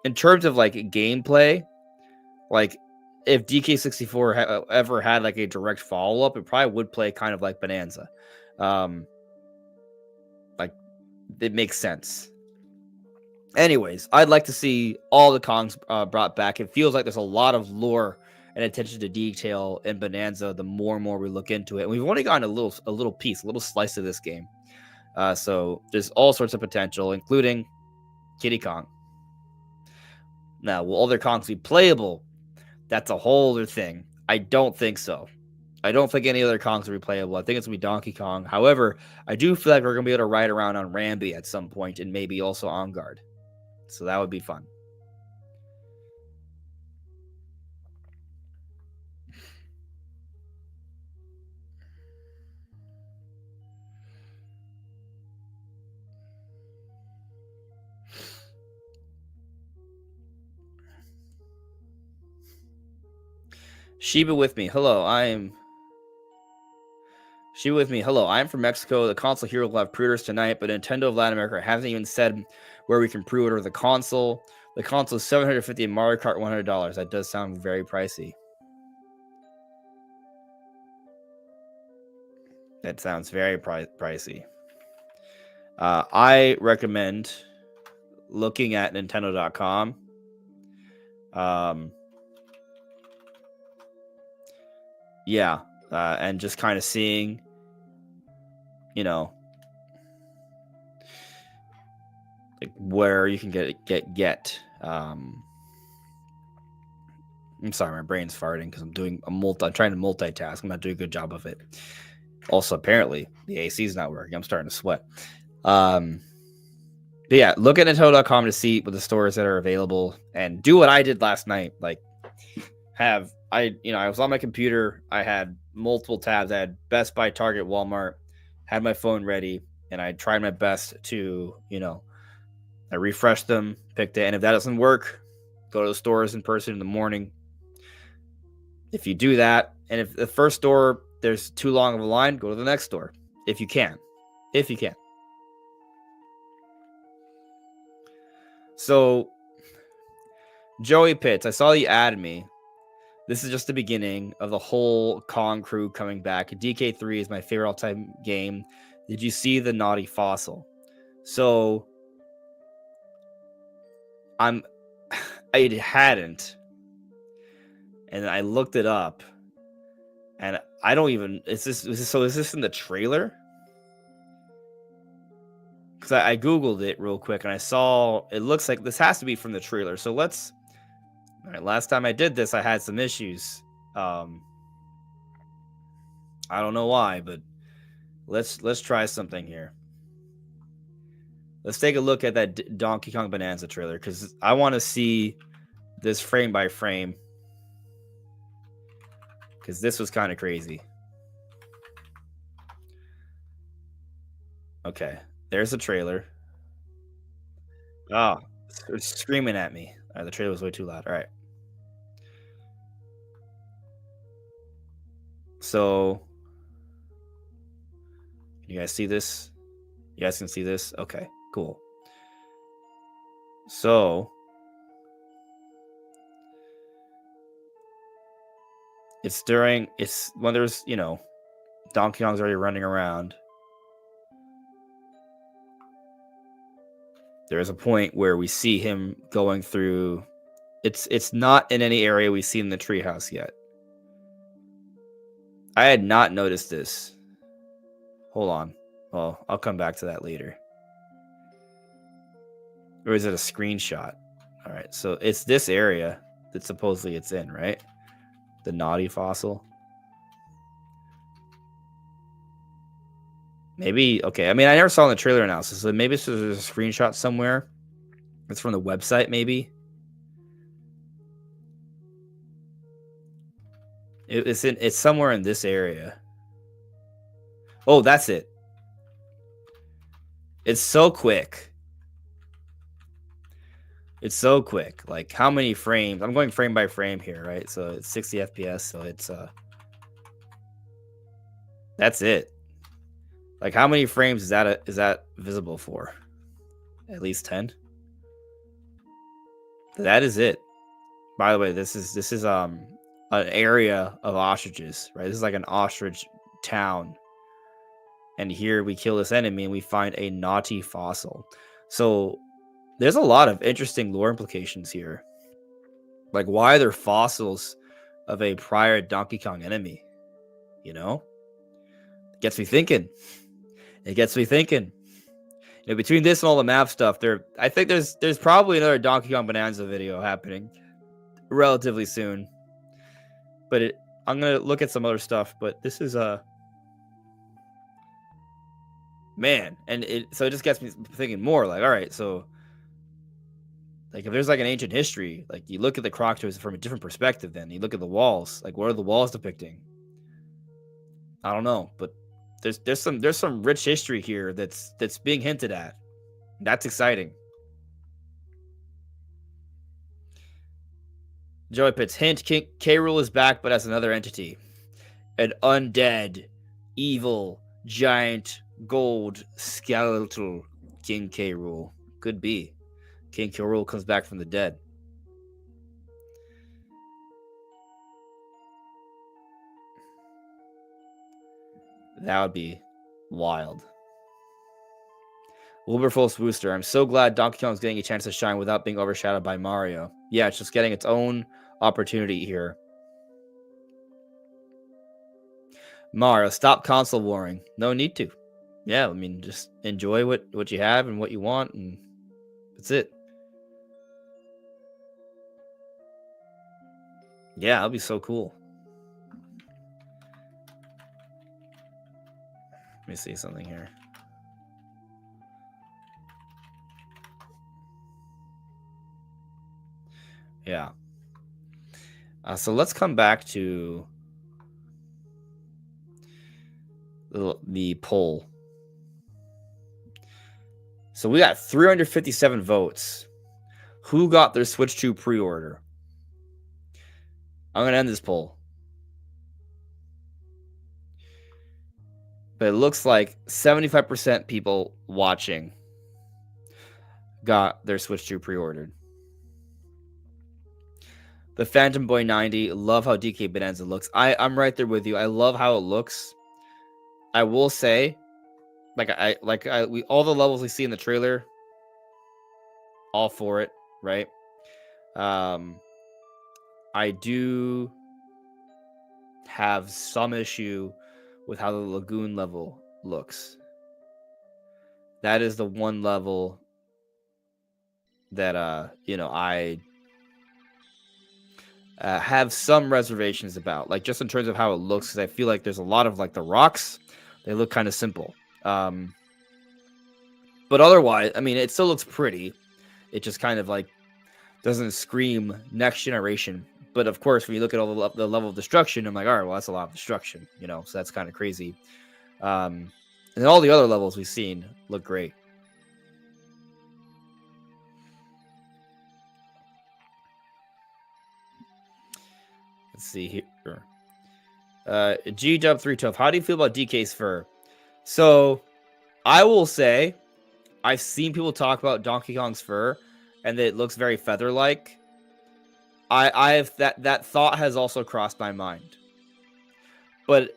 in terms of, like, gameplay, like, if DK64 ever had, like, a direct follow-up, it probably would play kind of like Bonanza. Like, it makes sense. Anyways, I'd like to see all the Kongs brought back. It feels like there's a lot of lore and attention to detail in Bonanza the more and more we look into it. And we've only gotten a little piece, a little slice of this game. So there's all sorts of potential, including Kiddy Kong. Now, will other Kongs be playable? That's a whole other thing. I don't think so. I don't think any other Kongs will be playable. I think it's going to be Donkey Kong. However, I do feel like we're going to be able to ride around on Rambi at some point and maybe also On Guard. So that would be fun. Shiba with me. Hello, Shiba with me. Hello, I'm from Mexico. The console here will have pre-orders tonight, but Nintendo of Latin America hasn't even said where we can pre-order the console. The console is $750 and Mario Kart $100. That does sound very pricey. That sounds very pricey. I recommend looking at Nintendo.com. Yeah, and just kind of seeing, you know, like where you can get. I'm sorry, my brain's farting because I'm trying to multitask. I'm not doing a good job of it. Also, apparently, the AC is not working. I'm starting to sweat. But yeah, look at Nintendo.com to see what the stores that are available, and do what I did last night. Like, I was on my computer. I had multiple tabs. I had Best Buy, Target, Walmart. Had my phone ready, and I tried my best to, I refreshed them, picked it, and if that doesn't work, go to the stores in person in the morning. If you do that, and if the first store there's too long of a line, go to the next store if you can. So, Joey Pitts, I saw you added me. This is just the beginning of the whole Kong crew coming back. DK3 is my favorite all-time game. Did you see the Naughty Fossil? So, I hadn't, and I looked it up, and I don't even. Is this in the trailer? Because I googled it real quick, and I saw it looks like this has to be from the trailer. So let's. All right, last time I did this, I had some issues. I don't know why, but let's try something here. Let's take a look at that Donkey Kong Bonanza trailer because I want to see this frame by frame because this was kind of crazy. Okay, there's the trailer. Oh, it's screaming at me. All right, the trailer was way too loud. All right. So, you guys see this? You guys can see this? Okay, cool. So, it's when there's, Donkey Kong's already running around. There's a point where we see him going through. It's not in any area we see in the treehouse yet. I had not noticed this. Hold on. Well, I'll come back to that later. Or is it a screenshot? All right, so it's this area that supposedly it's in, right? The Naughty Fossil. Maybe, okay. I mean, I never saw in the trailer analysis, so maybe there's a screenshot somewhere. It's from the website, maybe. It's somewhere in this area. Oh, that's it. It's so quick. It's so quick. Like, how many frames? I'm going frame by frame here, right? So it's 60 FPS, so it's that's it. Like, how many frames is that visible for? At least 10. That is it. By the way, this is an area of ostriches, right? This is like an ostrich town. And here we kill this enemy and we find a Naughty Fossil. So there's a lot of interesting lore implications here. Like, why are there fossils of a prior Donkey Kong enemy? It gets me thinking. Between this and all the map stuff, I think there's probably another Donkey Kong Bonanza video happening relatively soon. But I'm gonna look at some other stuff. But this is man, and so it just gets me thinking more. Like, all right, so like if there's like an ancient history, like you look at the Croc toys from a different perspective. Then you look at the walls. Like, what are the walls depicting? I don't know, but there's some rich history here that's being hinted at. That's exciting. Joey Pitts, hint, K. Rool is back, but as another entity. An undead, evil, giant, gold, skeletal King K. Rool. Could be. King K. Rool comes back from the dead. That would be wild. Wilberforce Booster. I'm so glad Donkey Kong's getting a chance to shine without being overshadowed by Mario. Yeah, it's just getting its own opportunity here. Mario, stop console warring. No need to. Yeah, I mean, just enjoy what you have and what you want, and that's it. Yeah, that'll be so cool. Let me see something here. Yeah. So let's come back to the poll. So we got 357 votes. Who got their Switch 2 pre-order? I'm going to end this poll. But it looks like 75% people watching got their Switch 2 pre-ordered. The Phantom Boy 90, love how DK Bonanza looks. I'm right there with you. I love how it looks. I will say, we all the levels we see in the trailer, all for it, right? I do have some issue with how the lagoon level looks. That is the one level that I have some reservations about, like just in terms of how it looks, because I feel like there's a lot of like the rocks, they look kind of simple. But otherwise, I mean, it still looks pretty. It just kind of like doesn't scream next generation. But of course, when you look at all the level of destruction, I'm like, all right, well, that's a lot of destruction, so that's kind of crazy. And all the other levels we've seen look great. Let's see here. G-Dub312, how do you feel about DK's fur? So, I will say, I've seen people talk about Donkey Kong's fur, and that it looks very feather-like. I've that thought has also crossed my mind, but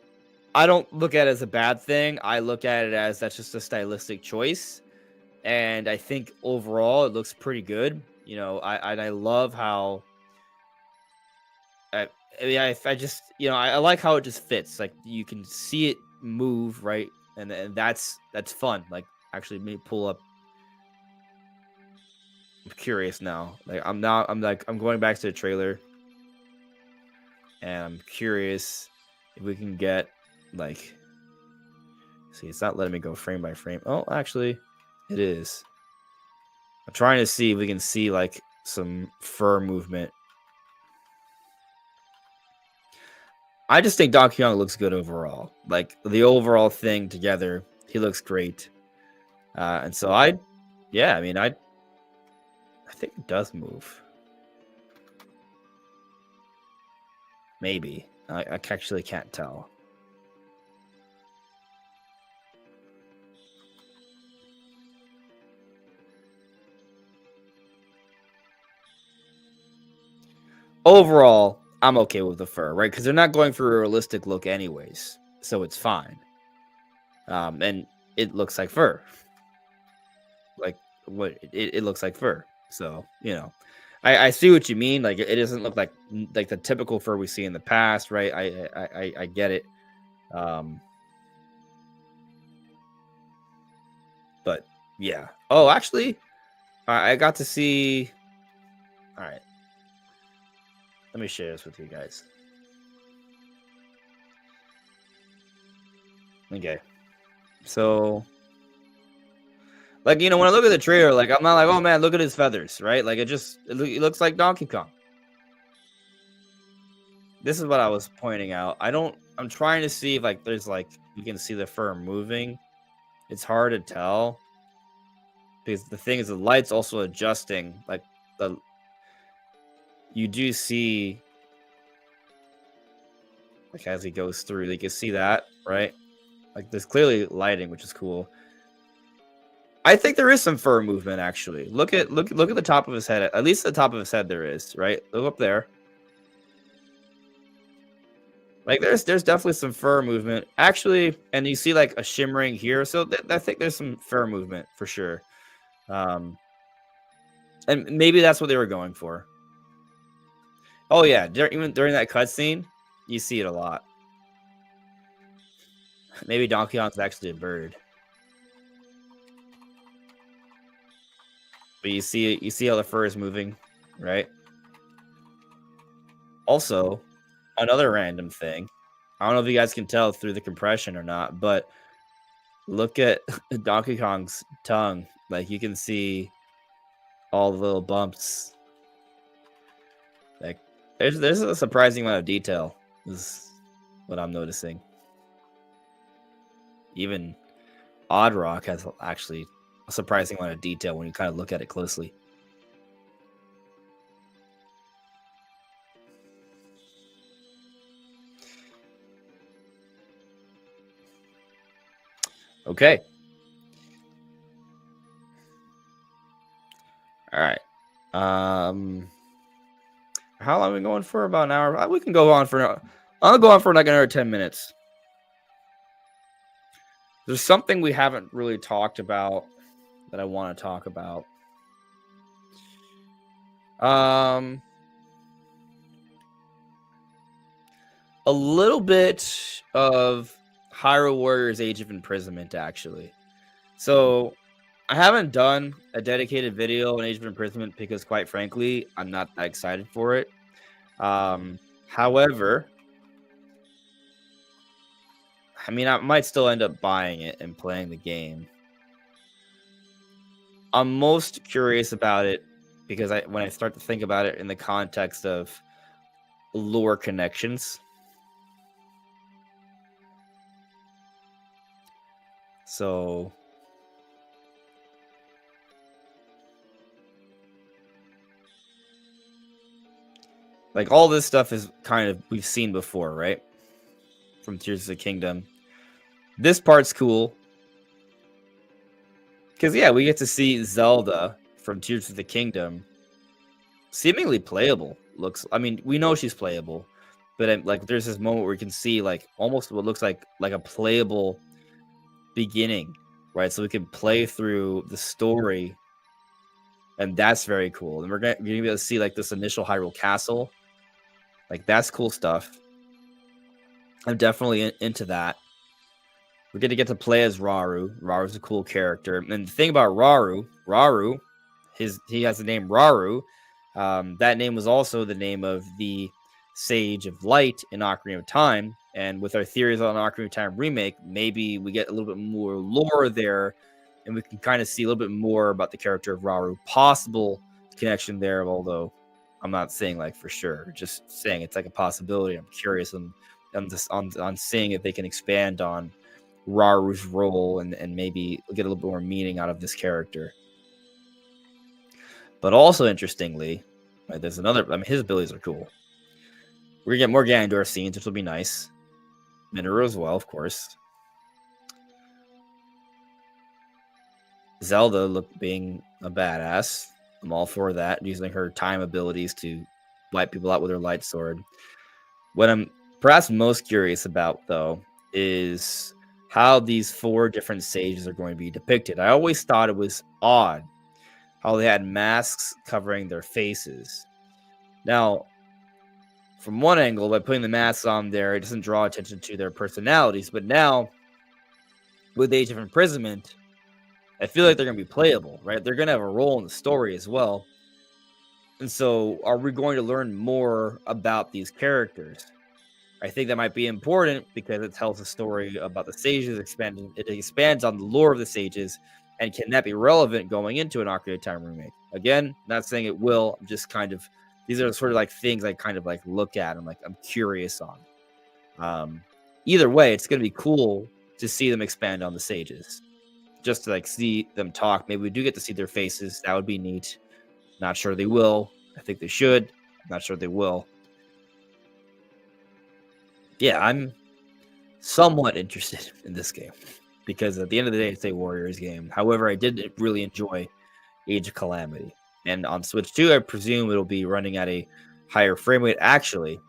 I don't look at it as a bad thing. I look at it as that's just a stylistic choice, and I think overall it looks pretty good. I love how. I just I like how it just fits. Like you can see it move, right, and that's fun. Like actually, maybe pull up. I'm curious now. Like I'm going back to the trailer, and I'm curious if we can get like. See, it's not letting me go frame by frame. Oh, actually, it is. I'm trying to see if we can see like some fur movement. I just think Donkey Kong looks good overall. Like the overall thing together, he looks great. And so I think it does move. Maybe. I actually can't tell. Overall, I'm okay with the fur, right? Because they're not going for a realistic look anyways. So it's fine. And it looks like fur. Like what it looks like fur. So, I see what you mean. Like it doesn't look like the typical fur we see in the past, right? I get it. But yeah. Oh, actually, I got to see. All right. Let me share this with you guys. Okay. So, like, when I look at the trailer, like, I'm not like, oh man, look at his feathers, right? Like, it looks like Donkey Kong. This is what I was pointing out. I'm trying to see if, like, there's, like, you can see the fur moving. It's hard to tell. Because the thing is, the light's also adjusting, like, you do see, like, as he goes through, you can see that, right? Like, there's clearly lighting, which is cool. I think there is some fur movement, actually. Look at the top of his head. At least the top of his head there is, right? Look up there. Like, there's definitely some fur movement. Actually, and you see, like, a shimmering here, so I think there's some fur movement for sure. Um, and maybe that's what they were going for. Oh, yeah, even during that cutscene, you see it a lot. Maybe Donkey Kong's actually a bird. But you see how the fur is moving, right? Also, another random thing. I don't know if you guys can tell through the compression or not, but look at Donkey Kong's tongue. Like, you can see all the little bumps. Like, there's a surprising amount of detail, is what I'm noticing. Even Odd Rock has actually a surprising amount of detail when you kind of look at it closely. Okay. All right. How long are we going for? About an hour? We can go on for. I'll go on for like another 10 minutes. There's something we haven't really talked about that I want to talk about. A little bit of Hyrule Warriors Age of Imprisonment, actually. So, I haven't done a dedicated video on Age of Imprisonment because, quite frankly, I'm not that excited for it. However, I mean, I might still end up buying it and playing the game. I'm most curious about it because when I start to think about it in the context of lore connections. So, like, all this stuff is kind of we've seen before, right? From Tears of the Kingdom. This part's cool. Because, yeah, we get to see Zelda from Tears of the Kingdom seemingly playable. I mean, we know she's playable. But, like, there's this moment where you can see, like, almost what looks like a playable beginning, right? So we can play through the story. And that's very cool. And we're going to be able to see, like, this initial Hyrule Castle. Like, that's cool stuff. I'm definitely into that. We're going to get to play as Rauru. Raru's a cool character. And the thing about Rauru, he has the name Rauru. That name was also the name of the Sage of Light in Ocarina of Time. And with our theories on Ocarina of Time remake, maybe we get a little bit more lore there, and we can kind of see a little bit more about the character of Rauru. Possible connection there, although I'm not saying like for sure. Just saying it's like a possibility. I'm curious on seeing if they can expand on Raru's role and maybe get a little bit more meaning out of this character. But also interestingly, right, there's another. I mean, his abilities are cool. We're gonna get more Ganondorf scenes, which will be nice. Minoru as well, of course. Zelda being a badass. I'm all for that. Using her time abilities to wipe people out with her light sword. What I'm perhaps most curious about, though, is how these 4 different sages are going to be depicted. I always thought it was odd how they had masks covering their faces. Now, from one angle, by putting the masks on there, it doesn't draw attention to their personalities. But now, with Age of Imprisonment, I feel like they're going to be playable, right? They're going to have a role in the story as well. And so, are we going to learn more about these characters? I think that might be important because it tells a story about the sages. It expands on the lore of the sages, and can that be relevant going into an Ocarina of Time remake? Again, not saying it will. I'm just kind of, these are sort of like things I kind of like look at. I'm curious on. Either way, it's going to be cool to see them expand on the sages, just to like see them talk. Maybe we do get to see their faces. That would be neat. Not sure they will. I think they should, Not sure they will. Yeah, I'm somewhat interested in this game because at the end of the day, it's a Warriors game. However, I did really enjoy Age of Calamity, and on Switch 2, I presume it'll be running at a higher frame rate. Actually,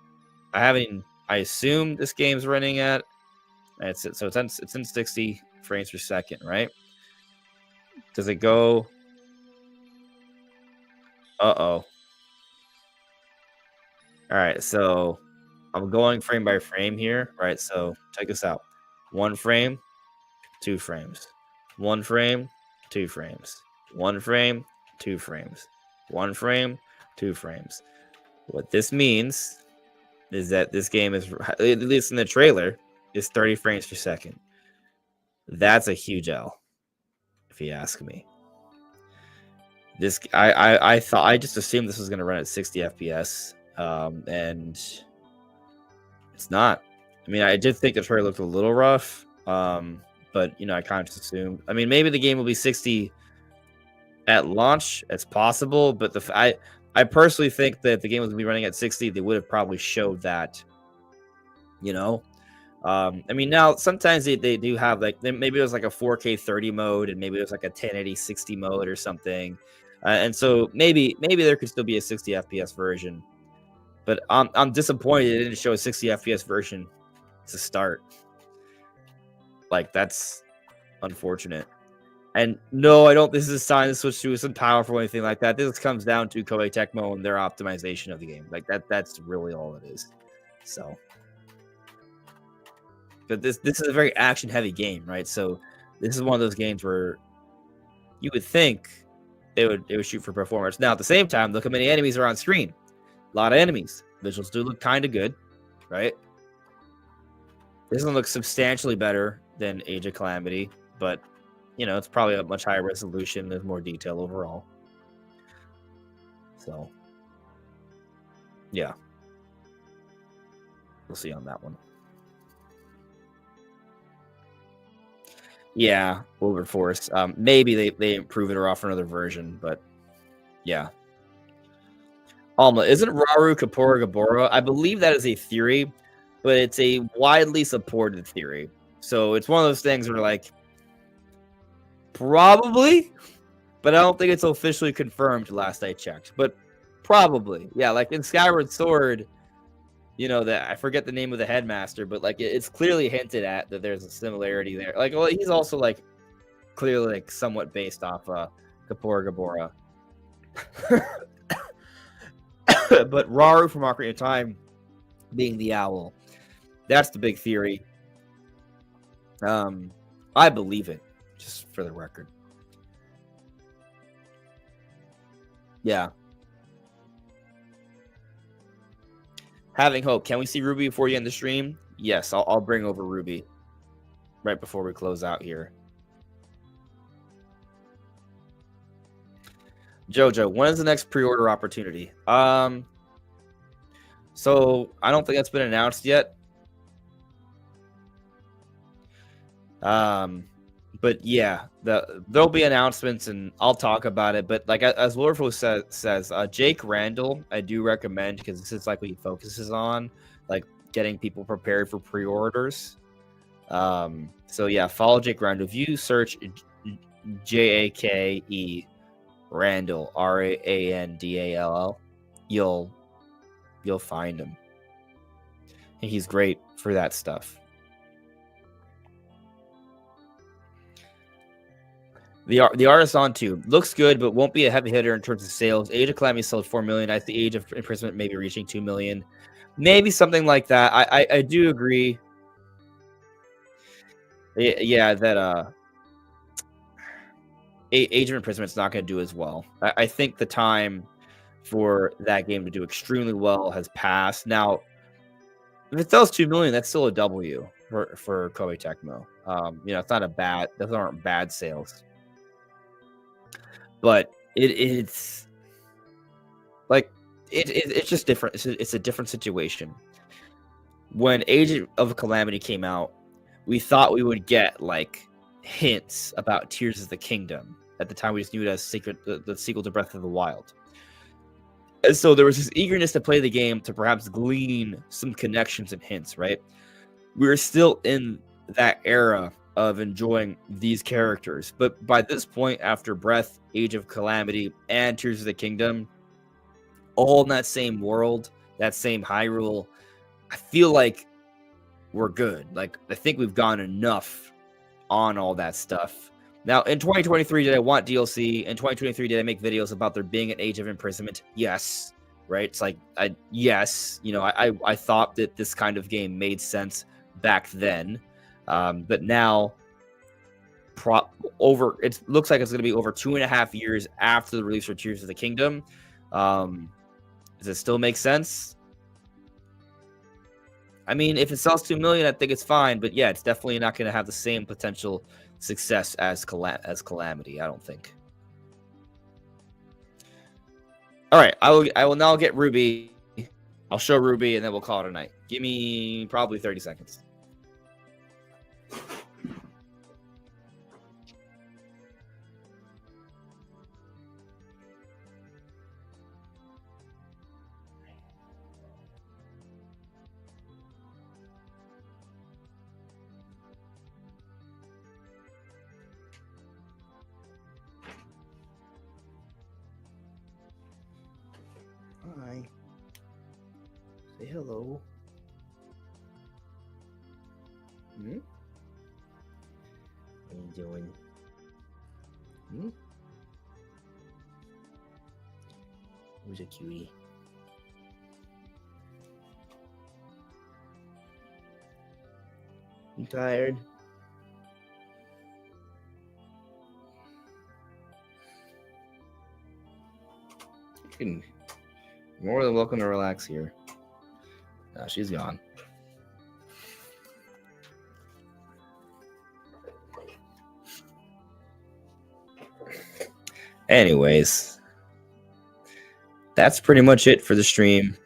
I assume this game's running at it's in 60 frames per second, right? Does it go? Uh-oh. All right, so I'm going frame by frame here, right? So check this out. 1 frame, 2 frames. 1 frame, 2 frames. 1 frame, 2 frames. 1 frame, 2 frames. What this means is that this game is, at least in the trailer, is 30 frames per second. That's a huge L, if you ask me. This I thought, I just assumed this was going to run at 60 FPS, and it's not. I mean, I did think the trailer looked a little rough, but I kind of just assumed. I mean, maybe the game will be 60 at launch. It's possible, but I personally think that if the game was going to be running at 60, they would have probably showed that. I mean, now sometimes they do have maybe it was like a 4K 30 mode, and maybe it was like a 1080 60 mode or something, and so maybe there could still be a 60 FPS version. But I'm disappointed they didn't show a 60 FPS version to start. Like, that's unfortunate. And no, I don't. This is a sign the Switch 2 isn't powerful or anything like that. This comes down to Koei Tecmo and their optimization of the game. Like that's really all it is. So, but this is a very action heavy game, right? So this is one of those games where you would think they would shoot for performance. Now at the same time, look how many enemies are on screen. A lot of enemies. Visuals do look kind of good, right? This one looks substantially better than Age of Calamity, but it's probably a much higher resolution. There's more detail overall. So, yeah. We'll see on that one. Yeah, Wilberforce. Maybe they improve it or offer another version, but yeah. Alma, isn't Raru Kapora Gabora? I believe that is a theory, but it's a widely supported theory. So it's one of those things where, like, probably, but I don't think it's officially confirmed last I checked. But probably. Yeah, like in Skyward Sword, that I forget the name of the headmaster, but like it's clearly hinted at that there's a similarity there. Like, well, he's also like clearly like somewhat based off Kapora Gabora. But Raru from Ocarina of Time being the owl, that's the big theory. I believe it, just for the record. Yeah. Having hope. Can we see Ruby before you end the stream? Yes, I'll bring over Ruby right before we close out here. Jojo, when is the next pre-order opportunity? So I don't think that's been announced yet. But yeah, there'll be announcements and I'll talk about it. But like as Lorfo says, Jake Randall, I do recommend, because this is like what he focuses on, like getting people prepared for pre-orders. So yeah, follow Jake Randall. If you search Jake Randall, Randall, you'll find him. And he's great for that stuff. The artist on too looks good, but won't be a heavy hitter in terms of sales. Age of Calamity sold 4 million. I see Age of Imprisonment maybe reaching 2 million, maybe something like that. I do agree. Yeah, that Age of Imprisonment's not going to do as well. I think the time for that game to do extremely well has passed. Now, if it sells 2 million, that's still a W for Koei Tecmo. It's not those aren't bad sales. But it's like it's just different. It's a different situation. When Age of Calamity came out, we thought we would get like hints about Tears of the Kingdom. At the time, we just knew it as the sequel to Breath of the Wild. And so there was this eagerness to play the game to perhaps glean some connections and hints, right? We're still in that era of enjoying these characters. But by this point, after Breath, Age of Calamity, and Tears of the Kingdom, all in that same world, that same Hyrule, I feel like we're good. Like, I think we've gone enough on all that stuff. Now, in 2023, did I want DLC? In 2023, did I make videos about there being an Age of Imprisonment? Yes. Right? It's like, yes. You know, I thought that this kind of game made sense back then. But now, it looks like it's going to be over 2.5 years after the release of Tears of the Kingdom. Does it still make sense? I mean, if it sells 2 million, I think it's fine. But yeah, it's definitely not going to have the same potential success as Calamity, I don't think. All right, I will now get Ruby. I'll show Ruby, and then we'll call it a night. Give me probably 30 seconds. Hi. Say hello. Hmm? What are you doing? Hmm? Who's a cutie? You tired? You're more than welcome to relax here. She's gone. Anyways, that's pretty much it for the stream.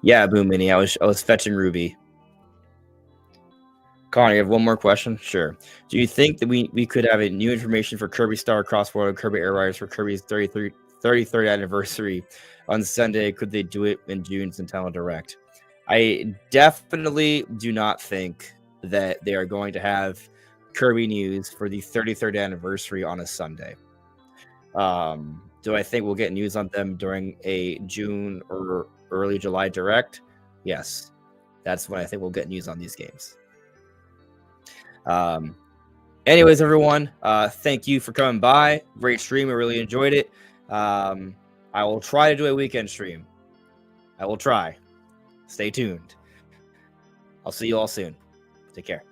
Yeah, Boom Mini. I was fetching Ruby. Connor, you have one more question? Sure. Do you think that we could have a new information for Kirby Star Crossworld and Kirby Air Riders for Kirby's 33rd anniversary on Sunday? Could they do it in June's Nintendo Direct? I definitely do not think that they are going to have Kirby news for the 33rd anniversary on a Sunday. Do I think we'll get news on them during a June or early July Direct? Yes. That's when I think we'll get news on these games. Anyways, everyone, thank you for coming by. Great stream. I really enjoyed it. I will try to do a weekend stream. I will try. Stay tuned. I'll see you all soon. Take care.